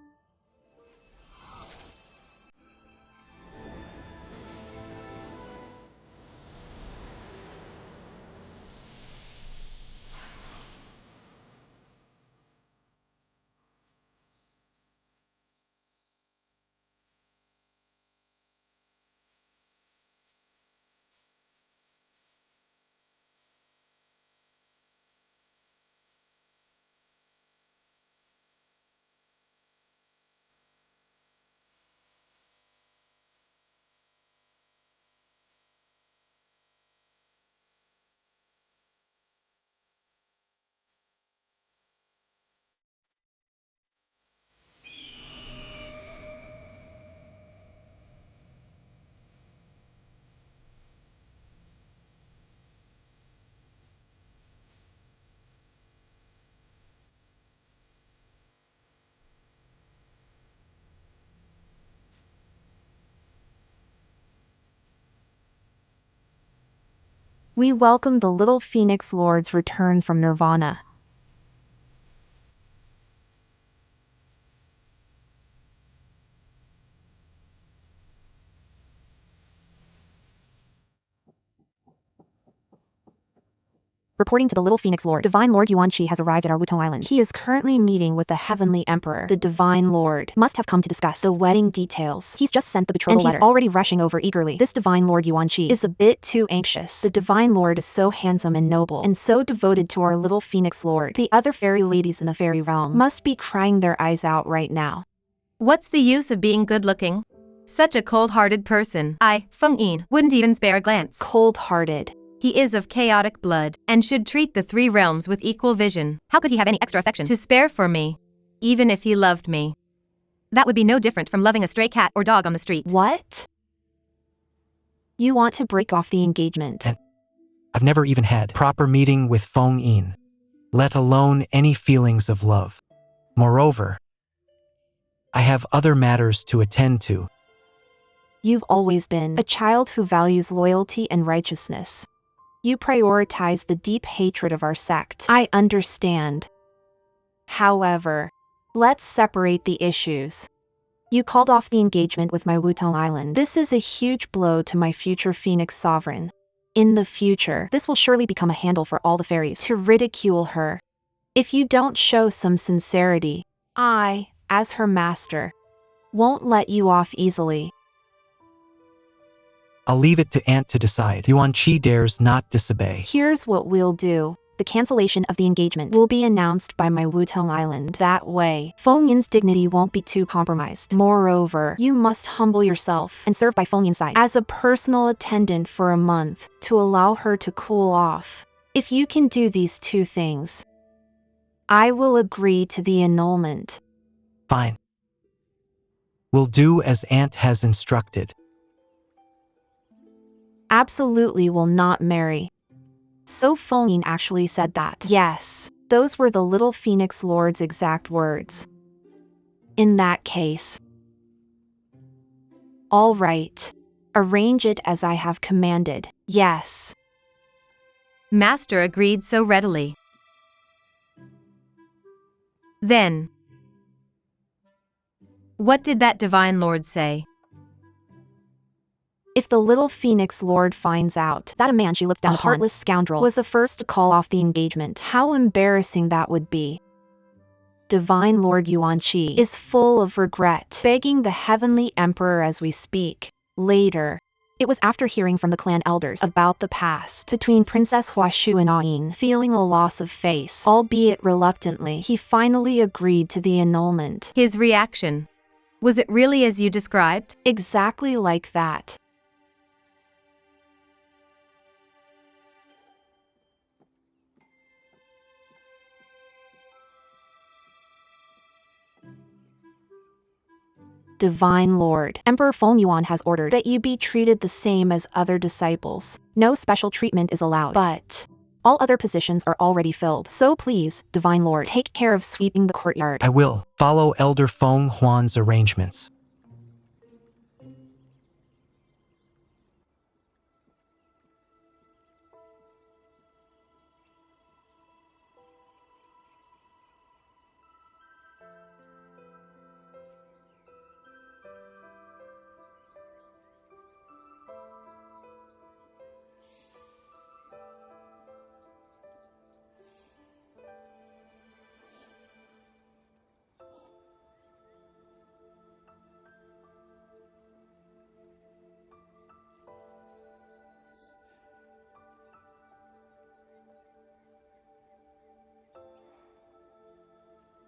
We welcome the little Phoenix Lord's return from Nirvana. Reporting to the Little Phoenix Lord, Divine Lord Yuan-Chi has arrived at our Wutong Island. He is currently meeting with the Heavenly Emperor. The Divine Lord must have come to discuss the wedding details. He's just sent the betrothal letter, and he's already rushing over eagerly. This Divine Lord Yuan-Chi is a bit too anxious. The Divine Lord is so handsome and noble, and so devoted to our Little Phoenix Lord. The other fairy ladies in the fairy realm must be crying their eyes out right now. What's the use of being good-looking? Such a cold-hearted person. Feng Yin, wouldn't even spare a glance. Cold-hearted. He is of chaotic blood, and should treat the three realms with equal vision. How could he have any extra affection to spare for me? Even if he loved me. That would be no different from loving a stray cat or dog on the street. What? You want to break off the engagement? And I've never even had a proper meeting with Feng Yin, let alone any feelings of love. Moreover, I have other matters to attend to. You've always been a child who values loyalty and righteousness. You prioritize the deep hatred of our sect. I understand. However, let's separate the issues. You called off the engagement with my Wutong Island. This is a huge blow to my future Phoenix Sovereign. In the future, this will surely become a handle for all the fairies to ridicule her. If you don't show some sincerity, I, as her master, won't let you off easily. I'll leave it to Aunt to decide. Yuan-Chi dares not disobey. Here's what we'll do. The cancellation of the engagement will be announced by my Wutong Island. That way, Feng Yin's dignity won't be too compromised. Moreover, you must humble yourself and serve by Feng Yin's side as a personal attendant for a month to allow her to cool off. If you can do these two things, I will agree to the annulment. Fine. We'll do as Aunt has instructed. Absolutely will not marry. So Phone actually said that. Yes, those were the little Phoenix Lord's exact words. In that case. All right. Arrange it as I have commanded. Yes. Master agreed so readily. Then, what did that divine lord say? If the little Phoenix Lord finds out that a man she looked down upon, a heartless scoundrel, was the first to call off the engagement, how embarrassing that would be. Divine Lord Yuan-Chi is full of regret, begging the Heavenly Emperor as we speak. Later, it was after hearing from the clan elders about the past between Princess Huashu and Ain, feeling a loss of face, albeit reluctantly, he finally agreed to the annulment. His reaction. Was it really as you described? Exactly like that. Divine Lord, Emperor Feng Yuan has ordered that you be treated the same as other disciples. No special treatment is allowed, but all other positions are already filled. So please, Divine Lord, take care of sweeping the courtyard. I will follow Elder Feng Huan's arrangements.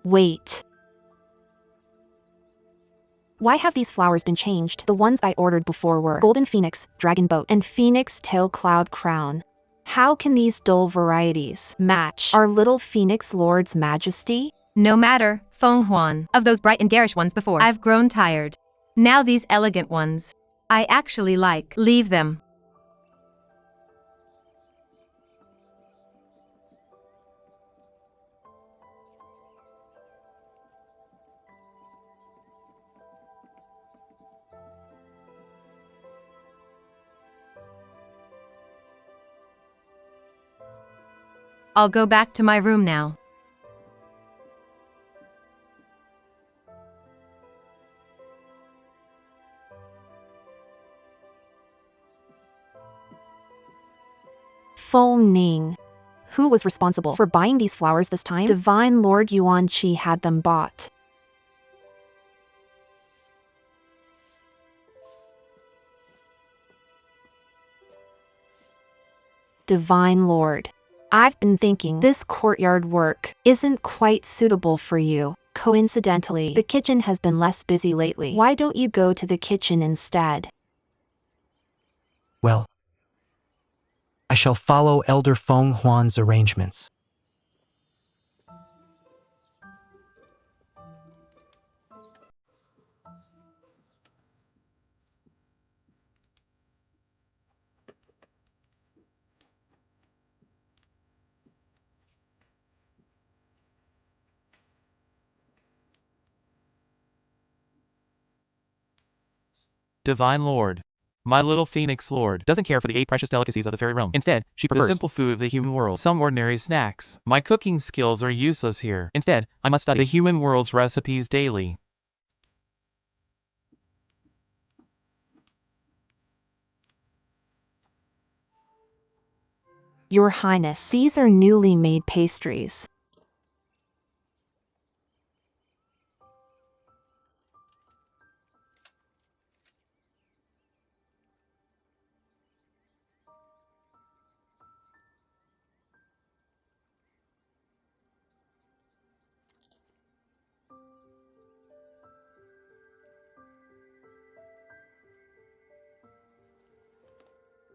Wait. Why have these flowers been changed? The ones I ordered before were Golden Phoenix, Dragon Boat, and Phoenix Tail Cloud Crown. How can these dull varieties match our little Phoenix Lord's majesty? No matter, Feng Huan. Of those bright and garish ones before, I've grown tired. Now these elegant ones. I actually like. Leave them. I'll go back to my room now. Feng Ning. Who was responsible for buying these flowers this time? Divine Lord Yuan-Chi had them bought. Divine Lord, I've been thinking this courtyard work isn't quite suitable for you. Coincidentally, the kitchen has been less busy lately. Why don't you go to the kitchen instead? Well, I shall follow Elder Feng Huan's arrangements. Divine Lord. My little Phoenix Lord doesn't care for the 8 precious delicacies of the fairy realm. Instead, she prefers the simple food of the human world, some ordinary snacks. My cooking skills are useless here. Instead, I must study the human world's recipes daily. Your Highness, these are newly made pastries.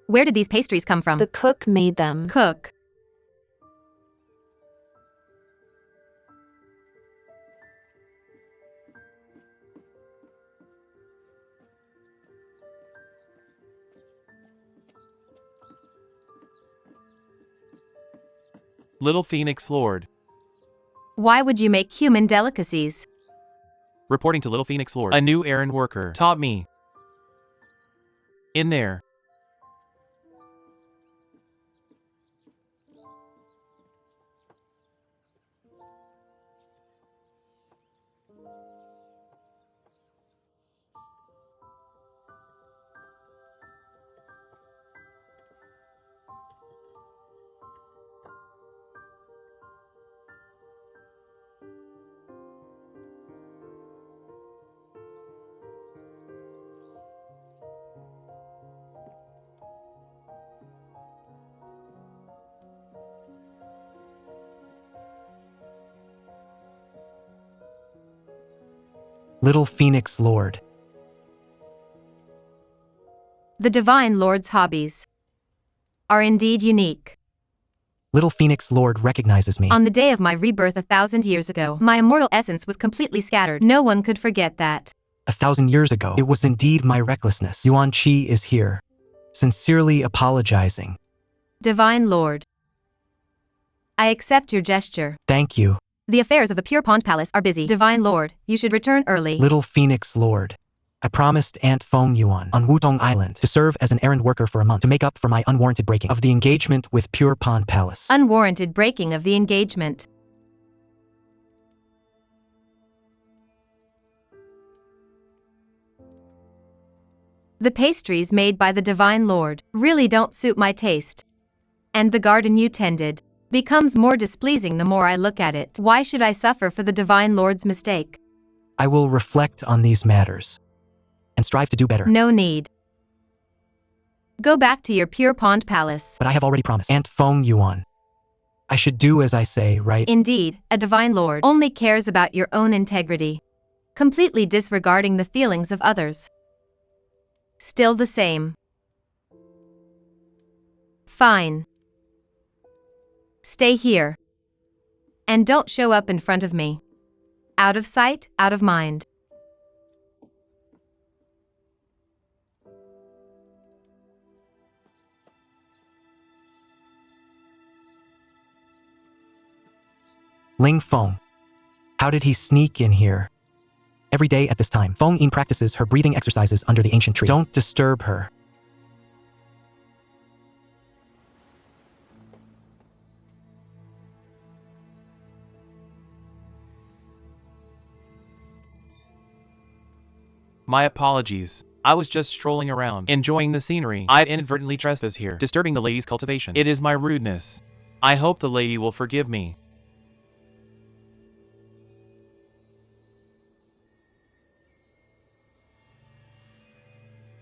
Where did these pastries come from? The cook made them. Cook. Little Phoenix Lord. Why would you make human delicacies? Reporting to Little Phoenix Lord. A new errand worker taught me. In there. Little Phoenix Lord. The Divine Lord's hobbies are indeed unique. Little Phoenix Lord recognizes me. On the day of my rebirth 1,000 years ago, my immortal essence was completely scattered. No one could forget that. 1,000 years ago, it was indeed my recklessness. Yuan Qi is here, sincerely apologizing. Divine Lord, I accept your gesture. Thank you. The affairs of the Pure Pond Palace are busy. Divine Lord, you should return early. Little Phoenix Lord. I promised Aunt Feng Yuan on Wutong Island to serve as an errand worker for a month to make up for my unwarranted breaking of the engagement with Pure Pond Palace. Unwarranted breaking of the engagement. The pastries made by the Divine Lord really don't suit my taste. And the garden you tended becomes more displeasing the more I look at it. Why should I suffer for the Divine Lord's mistake? I will reflect on these matters and strive to do better. No need. Go back to your Pure Pond Palace. But I have already promised Aunt Feng Yuan. I should do as I say, right? Indeed, a Divine Lord only cares about your own integrity, completely disregarding the feelings of others. Still the same. Fine. Stay here. And don't show up in front of me. Out of sight, out of mind. Ling Feng. How did he sneak in here? Every day at this time, Feng Yin practices her breathing exercises under the ancient tree. Don't disturb her. My apologies. I was just strolling around, enjoying the scenery. I inadvertently trespassed here, disturbing the lady's cultivation. It is my rudeness. I hope the lady will forgive me.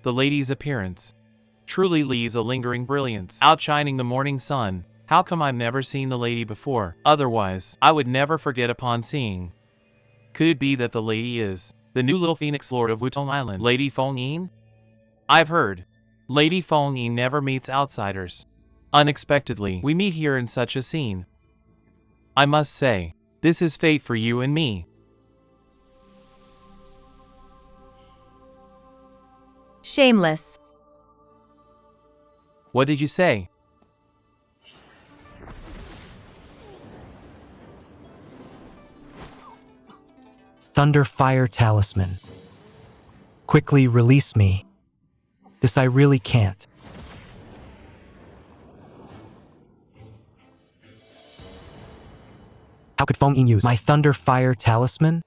The lady's appearance truly leaves a lingering brilliance, outshining the morning sun. How come I've never seen the lady before? Otherwise, I would never forget upon seeing. Could it be that the lady is the new Little Phoenix Lord of Wutong Island, Lady Feng Yin? I've heard Lady Feng Yin never meets outsiders. Unexpectedly, we meet here in such a scene. I must say, this is fate for you and me. Shameless. What did you say? Thunder Fire Talisman. Quickly release me. This I really can't. How could Feng Yin use my Thunder Fire Talisman?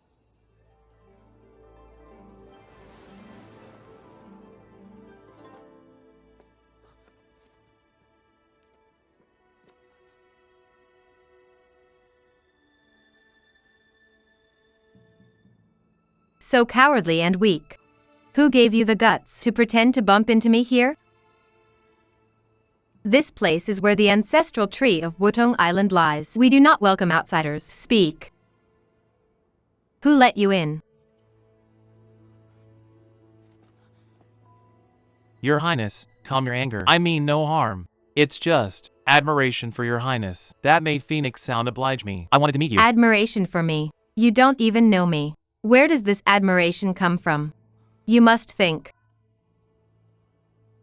So cowardly and weak. Who gave you the guts to pretend to bump into me here? This place is where the ancestral tree of Wutong Island lies. We do not welcome outsiders. Speak. Who let you in? Your Highness, calm your anger. I mean no harm. It's just admiration for your Highness. That made Phoenix sound oblige me. I wanted to meet you. Admiration for me. You don't even know me. Where does this admiration come from? You must think.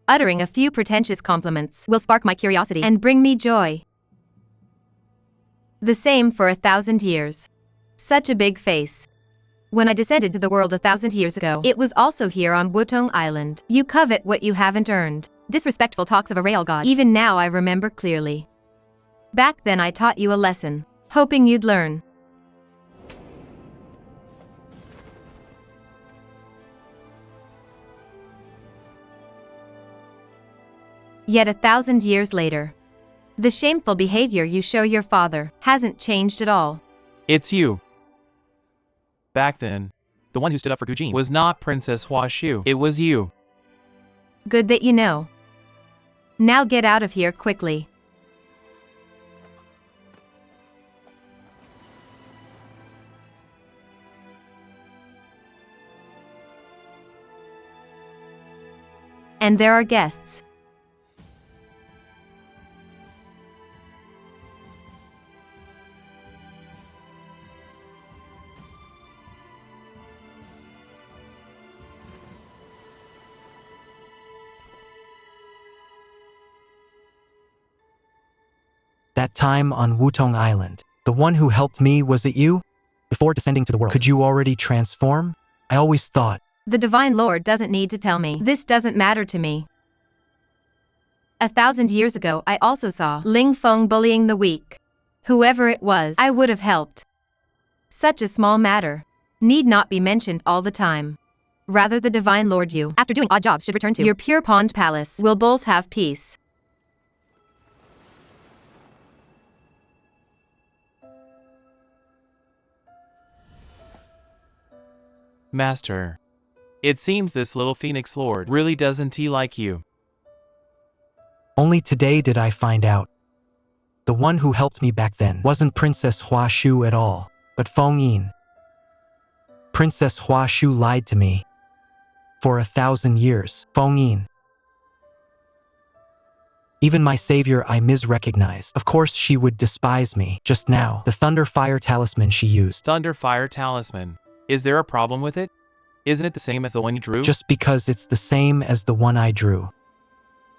Uttering a few pretentious compliments will spark my curiosity and bring me joy. The same for 1,000 years. Such a big face. When I descended to the world 1,000 years ago, it was also here on Wutong Island. You covet what you haven't earned. Disrespectful talks of a rail god. Even now I remember clearly. Back then I taught you a lesson, hoping you'd learn. Yet 1,000 years later, the shameful behavior you show your father hasn't changed at all. It's you. Back then, the one who stood up for Gujin was not Princess Hua Shu. It was you. Good that you know. Now get out of here quickly. And there are guests. That time on Wutong Island, the one who helped me, was it you? Before descending to the world, could you already transform? I always thought. The Divine Lord doesn't need to tell me. This doesn't matter to me. 1,000 years ago I also saw Ling Feng bullying the weak. Whoever it was, I would have helped. Such a small matter need not be mentioned all the time. Rather, the Divine Lord you, after doing odd jobs, should return to your pure pond palace. We'll both have peace. Master. It seems this little Phoenix Lord really doesn't like you. Only today did I find out. The one who helped me back then wasn't Princess Hua Shu at all, but Feng Yin. Princess Hua Shu lied to me. For 1,000 years, Feng Yin. Even my savior I misrecognized. Of course she would despise me. Just now, the thunder fire talisman she used. Thunder Fire Talisman. Is there a problem with it? Isn't it the same as the one you drew? Just because it's the same as the one I drew.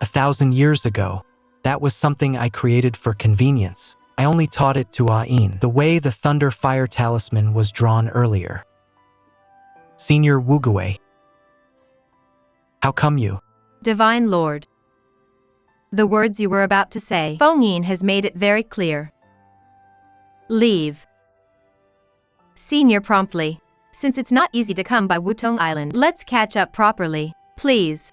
1,000 years ago, that was something I created for convenience. I only taught it to Ain, the way the thunder fire talisman was drawn earlier. Senior Wugui. How come you? Divine Lord. The words you were about to say, Feng Yin has made it very clear. Leave. Senior promptly. Since it's not easy to come by Wutong Island, let's catch up properly, please.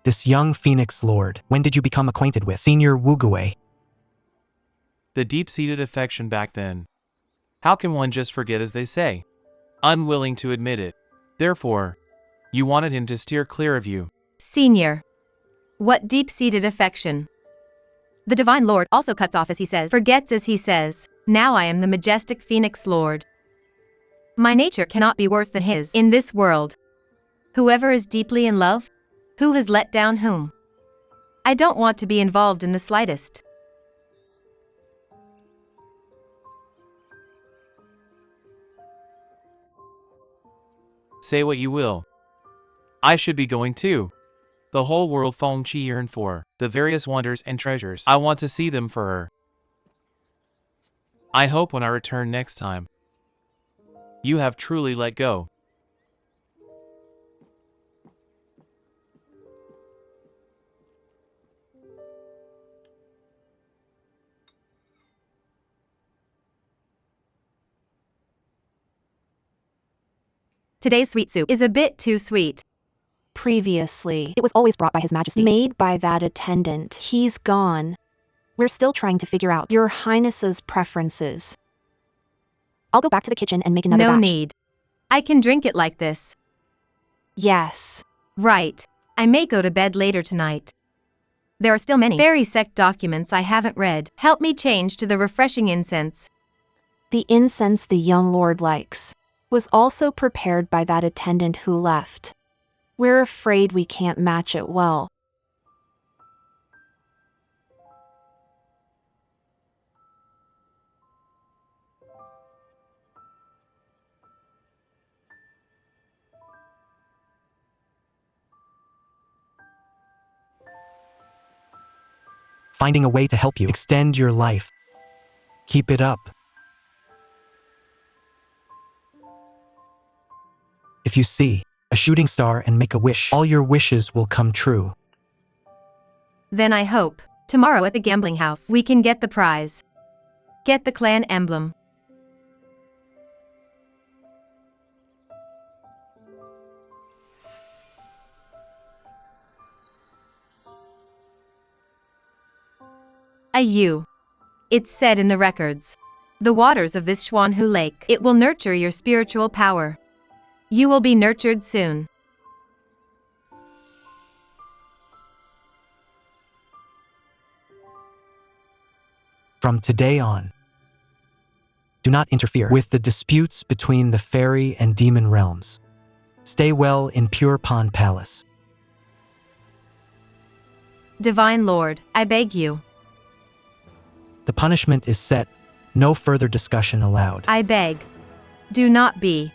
This young Phoenix Lord, when did you become acquainted with? Senior Wugui. The deep-seated affection back then. How can one just forget, as they say? Unwilling to admit it. Therefore, you wanted him to steer clear of you. Senior. What deep-seated affection. The Divine Lord also cuts off as he says, forgets as he says. Now I am the majestic Phoenix Lord. My nature cannot be worse than his in this world. Whoever is deeply in love? Who has let down whom? I don't want to be involved in the slightest. Say what you will. I should be going too. The whole world Feng Qi yearn for, the various wonders and treasures. I want to see them for her. I hope when I return next time, you have truly let go. Today's sweet soup is a bit too sweet. Previously, it was always brought by His Majesty. Made by that attendant. He's gone. We're still trying to figure out Your Highness's preferences. I'll go back to the kitchen and make another No batch. need. I can drink it like this. Yes. Right. I may go to bed later tonight. There are still many fairy sect documents I haven't read. Help me change to the refreshing incense. The incense the young lord likes was also prepared by that attendant who left. We're afraid we can't match it well. finding a way to help you extend your life. Keep it up. If you see a shooting star and make a wish, all your wishes will come true. Then I hope, tomorrow at the gambling house, we can get the prize. Get the clan emblem. It's said in the records. The waters of this Xuanhu lake, it will nurture your spiritual power. You will be nurtured soon. From today on, do not interfere with the disputes between the fairy and demon realms. Stay well in Pure Pond Palace. Divine Lord, I beg you. The punishment is set. No further discussion allowed. I beg. Do not be.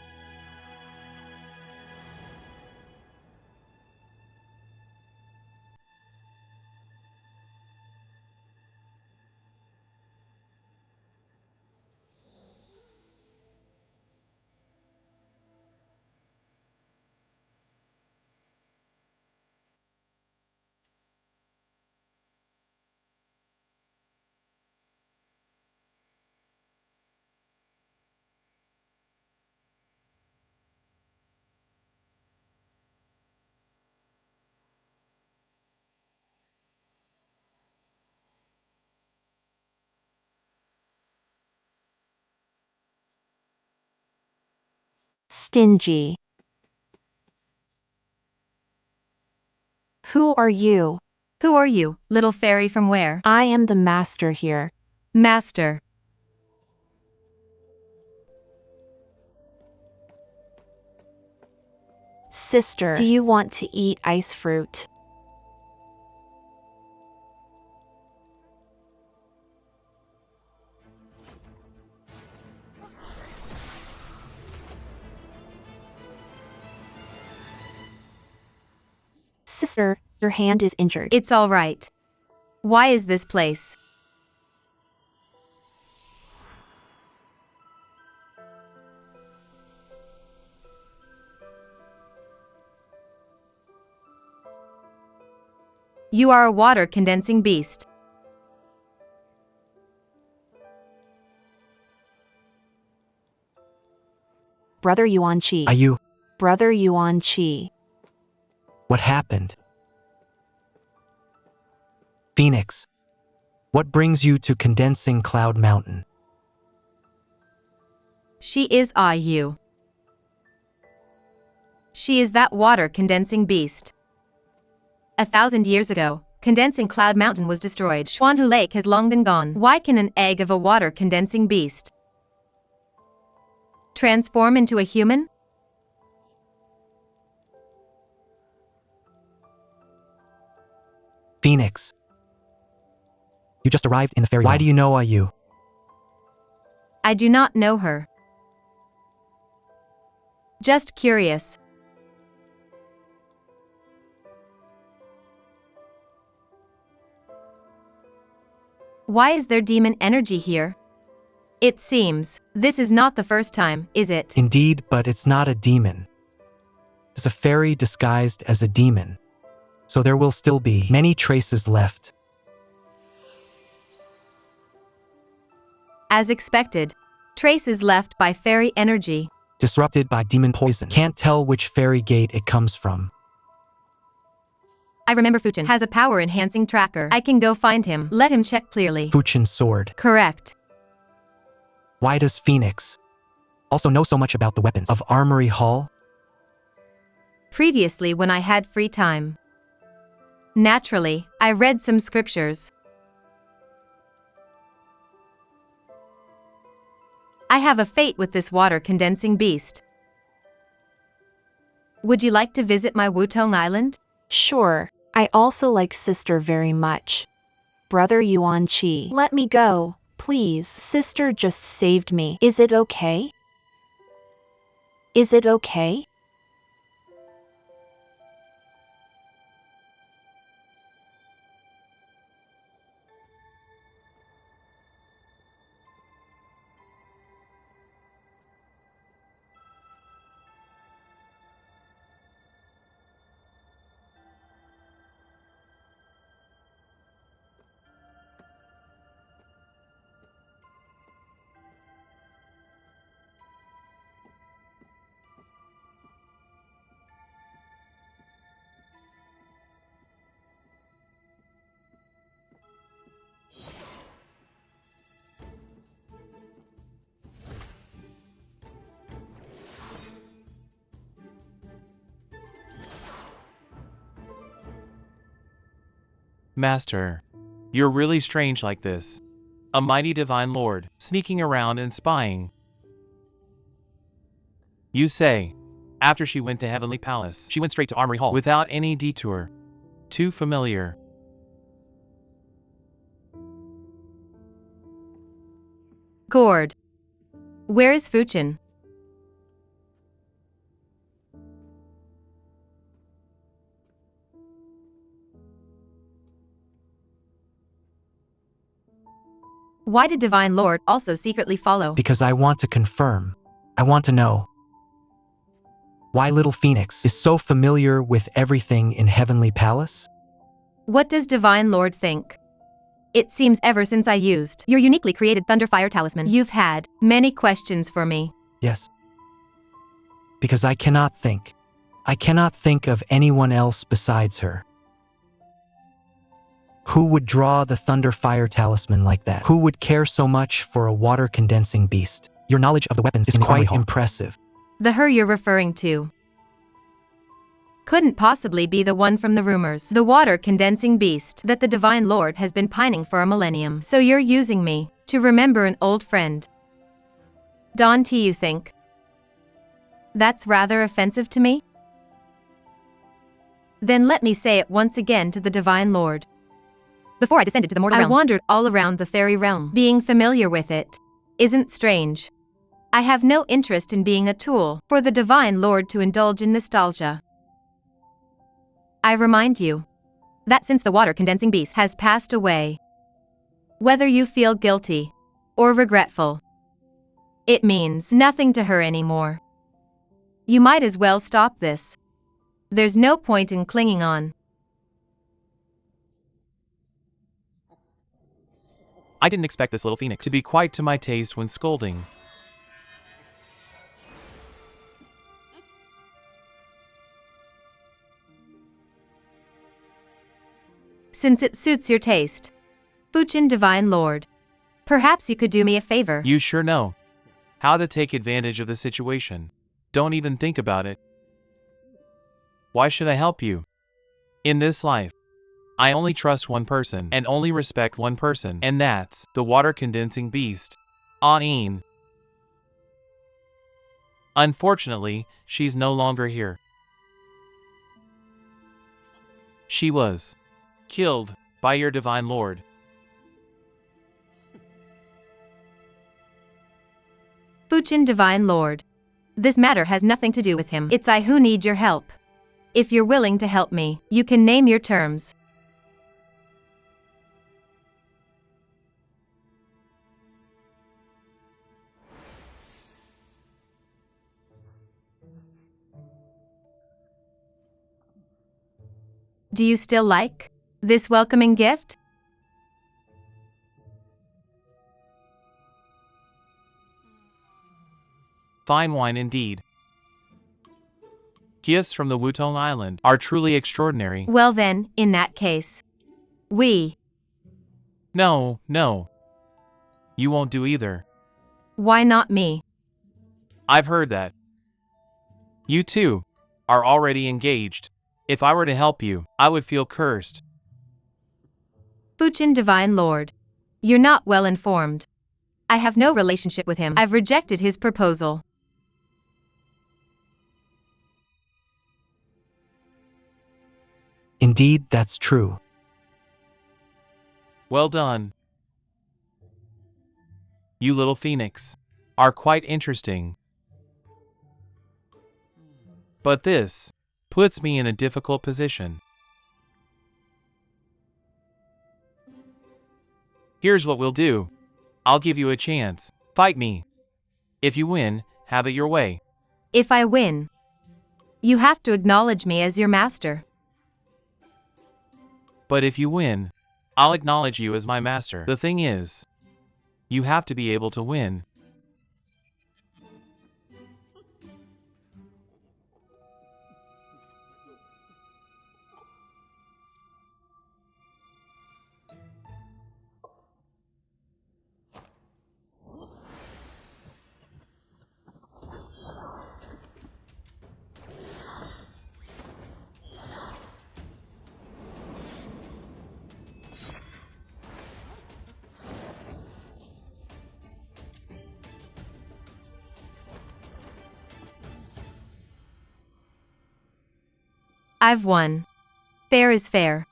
Stingy. Who are you? Who are you, little fairy from where? I am the master here. Master. Sister, do you want to eat ice fruit? Sister, your hand is injured. It's all right. Why is this place? You are a water condensing beast. Brother Yuan Chi. Are you? Brother Yuan Chi. What happened? Phoenix, what brings you to Condensing Cloud Mountain? She is you. She is that water condensing beast. 1,000 years ago, Condensing Cloud Mountain was destroyed. Xuanhu Lake has long been gone. Why can an egg of a water condensing beast transform into a human? Phoenix, you just arrived in the fairy realm. Why do you know Ayu? I do not know her. Just curious. Why is there demon energy here? It seems, this is not the first time, is it? Indeed, but it's not a demon. It's a fairy disguised as a demon. So there will still be many traces left. As expected, traces left by fairy energy. Disrupted by demon poison. Can't tell which fairy gate it comes from. I remember Fuchin has a power enhancing tracker. I can go find him. Let him check clearly. Fuchin's sword. Correct. Why does Phoenix also know so much about the weapons of Armory Hall? Previously when I had free time. Naturally, I read some scriptures. I have a fate with this water condensing beast. Would you like to visit my Wutong Island? Sure. I also like sister very much. Brother Yuan Chi. Let me go, please. Sister just saved me. Is it okay? Is it okay? Master, you're really strange like this. A mighty divine lord, sneaking around and spying. You say. After she went to Heavenly Palace, she went straight to Armory Hall without any detour. Too familiar. Gord. Where is Fuchin? Why did Divine Lord also secretly follow? Because I want to confirm. I want to know why Little Phoenix is so familiar with everything in Heavenly Palace. What does Divine Lord think? It seems ever since I used your uniquely created Thunderfire Talisman, you've had many questions for me. Yes. Because I cannot think. I cannot think of anyone else besides her. Who would draw the Thunderfire Talisman like that? Who would care so much for a water-condensing beast? Your knowledge of the weapons is quite impressive. The her you're referring to couldn't possibly be the one from the rumors, the water-condensing beast that the Divine Lord has been pining for a millennium. So you're using me to remember an old friend. Don T, you think? That's rather offensive to me? Then let me say it once again to the Divine Lord. Before I descended to the mortal realm, I wandered all around the fairy realm. Being familiar with it isn't strange. I have no interest in being a tool for the Divine Lord to indulge in nostalgia. I remind you that since the water-condensing beast has passed away, whether you feel guilty or regretful, it means nothing to her anymore. You might as well stop this. There's no point in clinging on. I didn't expect this Little Phoenix to be quite to my taste when scolding. Since it suits your taste, Fuchin Divine Lord, perhaps you could do me a favor. You sure know how to take advantage of the situation. Don't even think about it. Why should I help you? In this life, I only trust one person and only respect one person, and that's the water-condensing beast, Ain. Unfortunately, she's no longer here. She was killed by your Divine Lord. Fuchin Divine Lord, this matter has nothing to do with him. It's I who need your help. If you're willing to help me, you can name your terms. Do you still like this welcoming gift? Fine wine indeed. Gifts from the Wutong Island are truly extraordinary. Well then, in that case, No, no. You won't do either. why not me? I've heard that. You too are already engaged. If I were to help you, I would feel cursed. Fuchin Divine Lord, you're not well informed. I have no relationship with him. I've rejected his proposal. Indeed, that's true. Well done. You Little Phoenix are quite interesting. But this puts me in a difficult position. Here's what we'll do. I'll give you a chance. Fight me. If you win, have it your way. If I win, you have to acknowledge me as your master. But if you win, I'll acknowledge you as my master. The thing is, you have to be able to win. I've won. Fair is fair.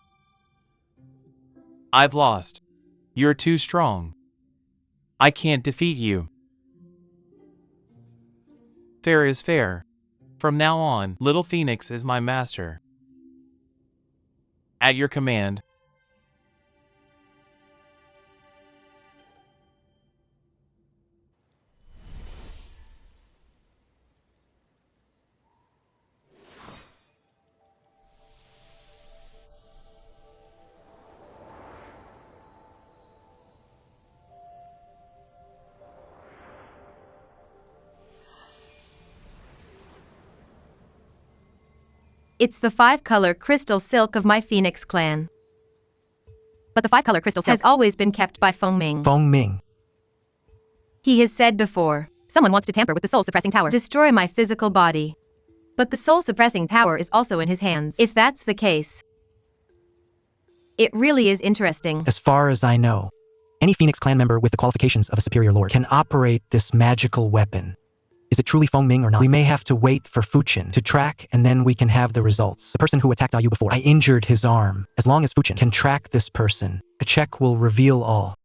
I've lost. You're too strong. I can't defeat you. Fair is fair. From now on, Little Phoenix is my master. At your command. It's the 5-color crystal silk of my Phoenix clan. But the 5-color crystal silk has always been kept by Feng Ming. Feng Ming. He has said before, someone wants to tamper with the soul-suppressing tower, destroy my physical body. But the soul-suppressing tower is also in his hands. If that's the case, it really is interesting. As far as I know, any Phoenix clan member with the qualifications of a superior lord can operate this magical weapon. Is it truly Feng Ming or not? We may have to wait for Fuchin to track, and then we can have the results. The person who attacked Ayu before, I injured his arm. As long as Fuchin can track this person, a check will reveal all.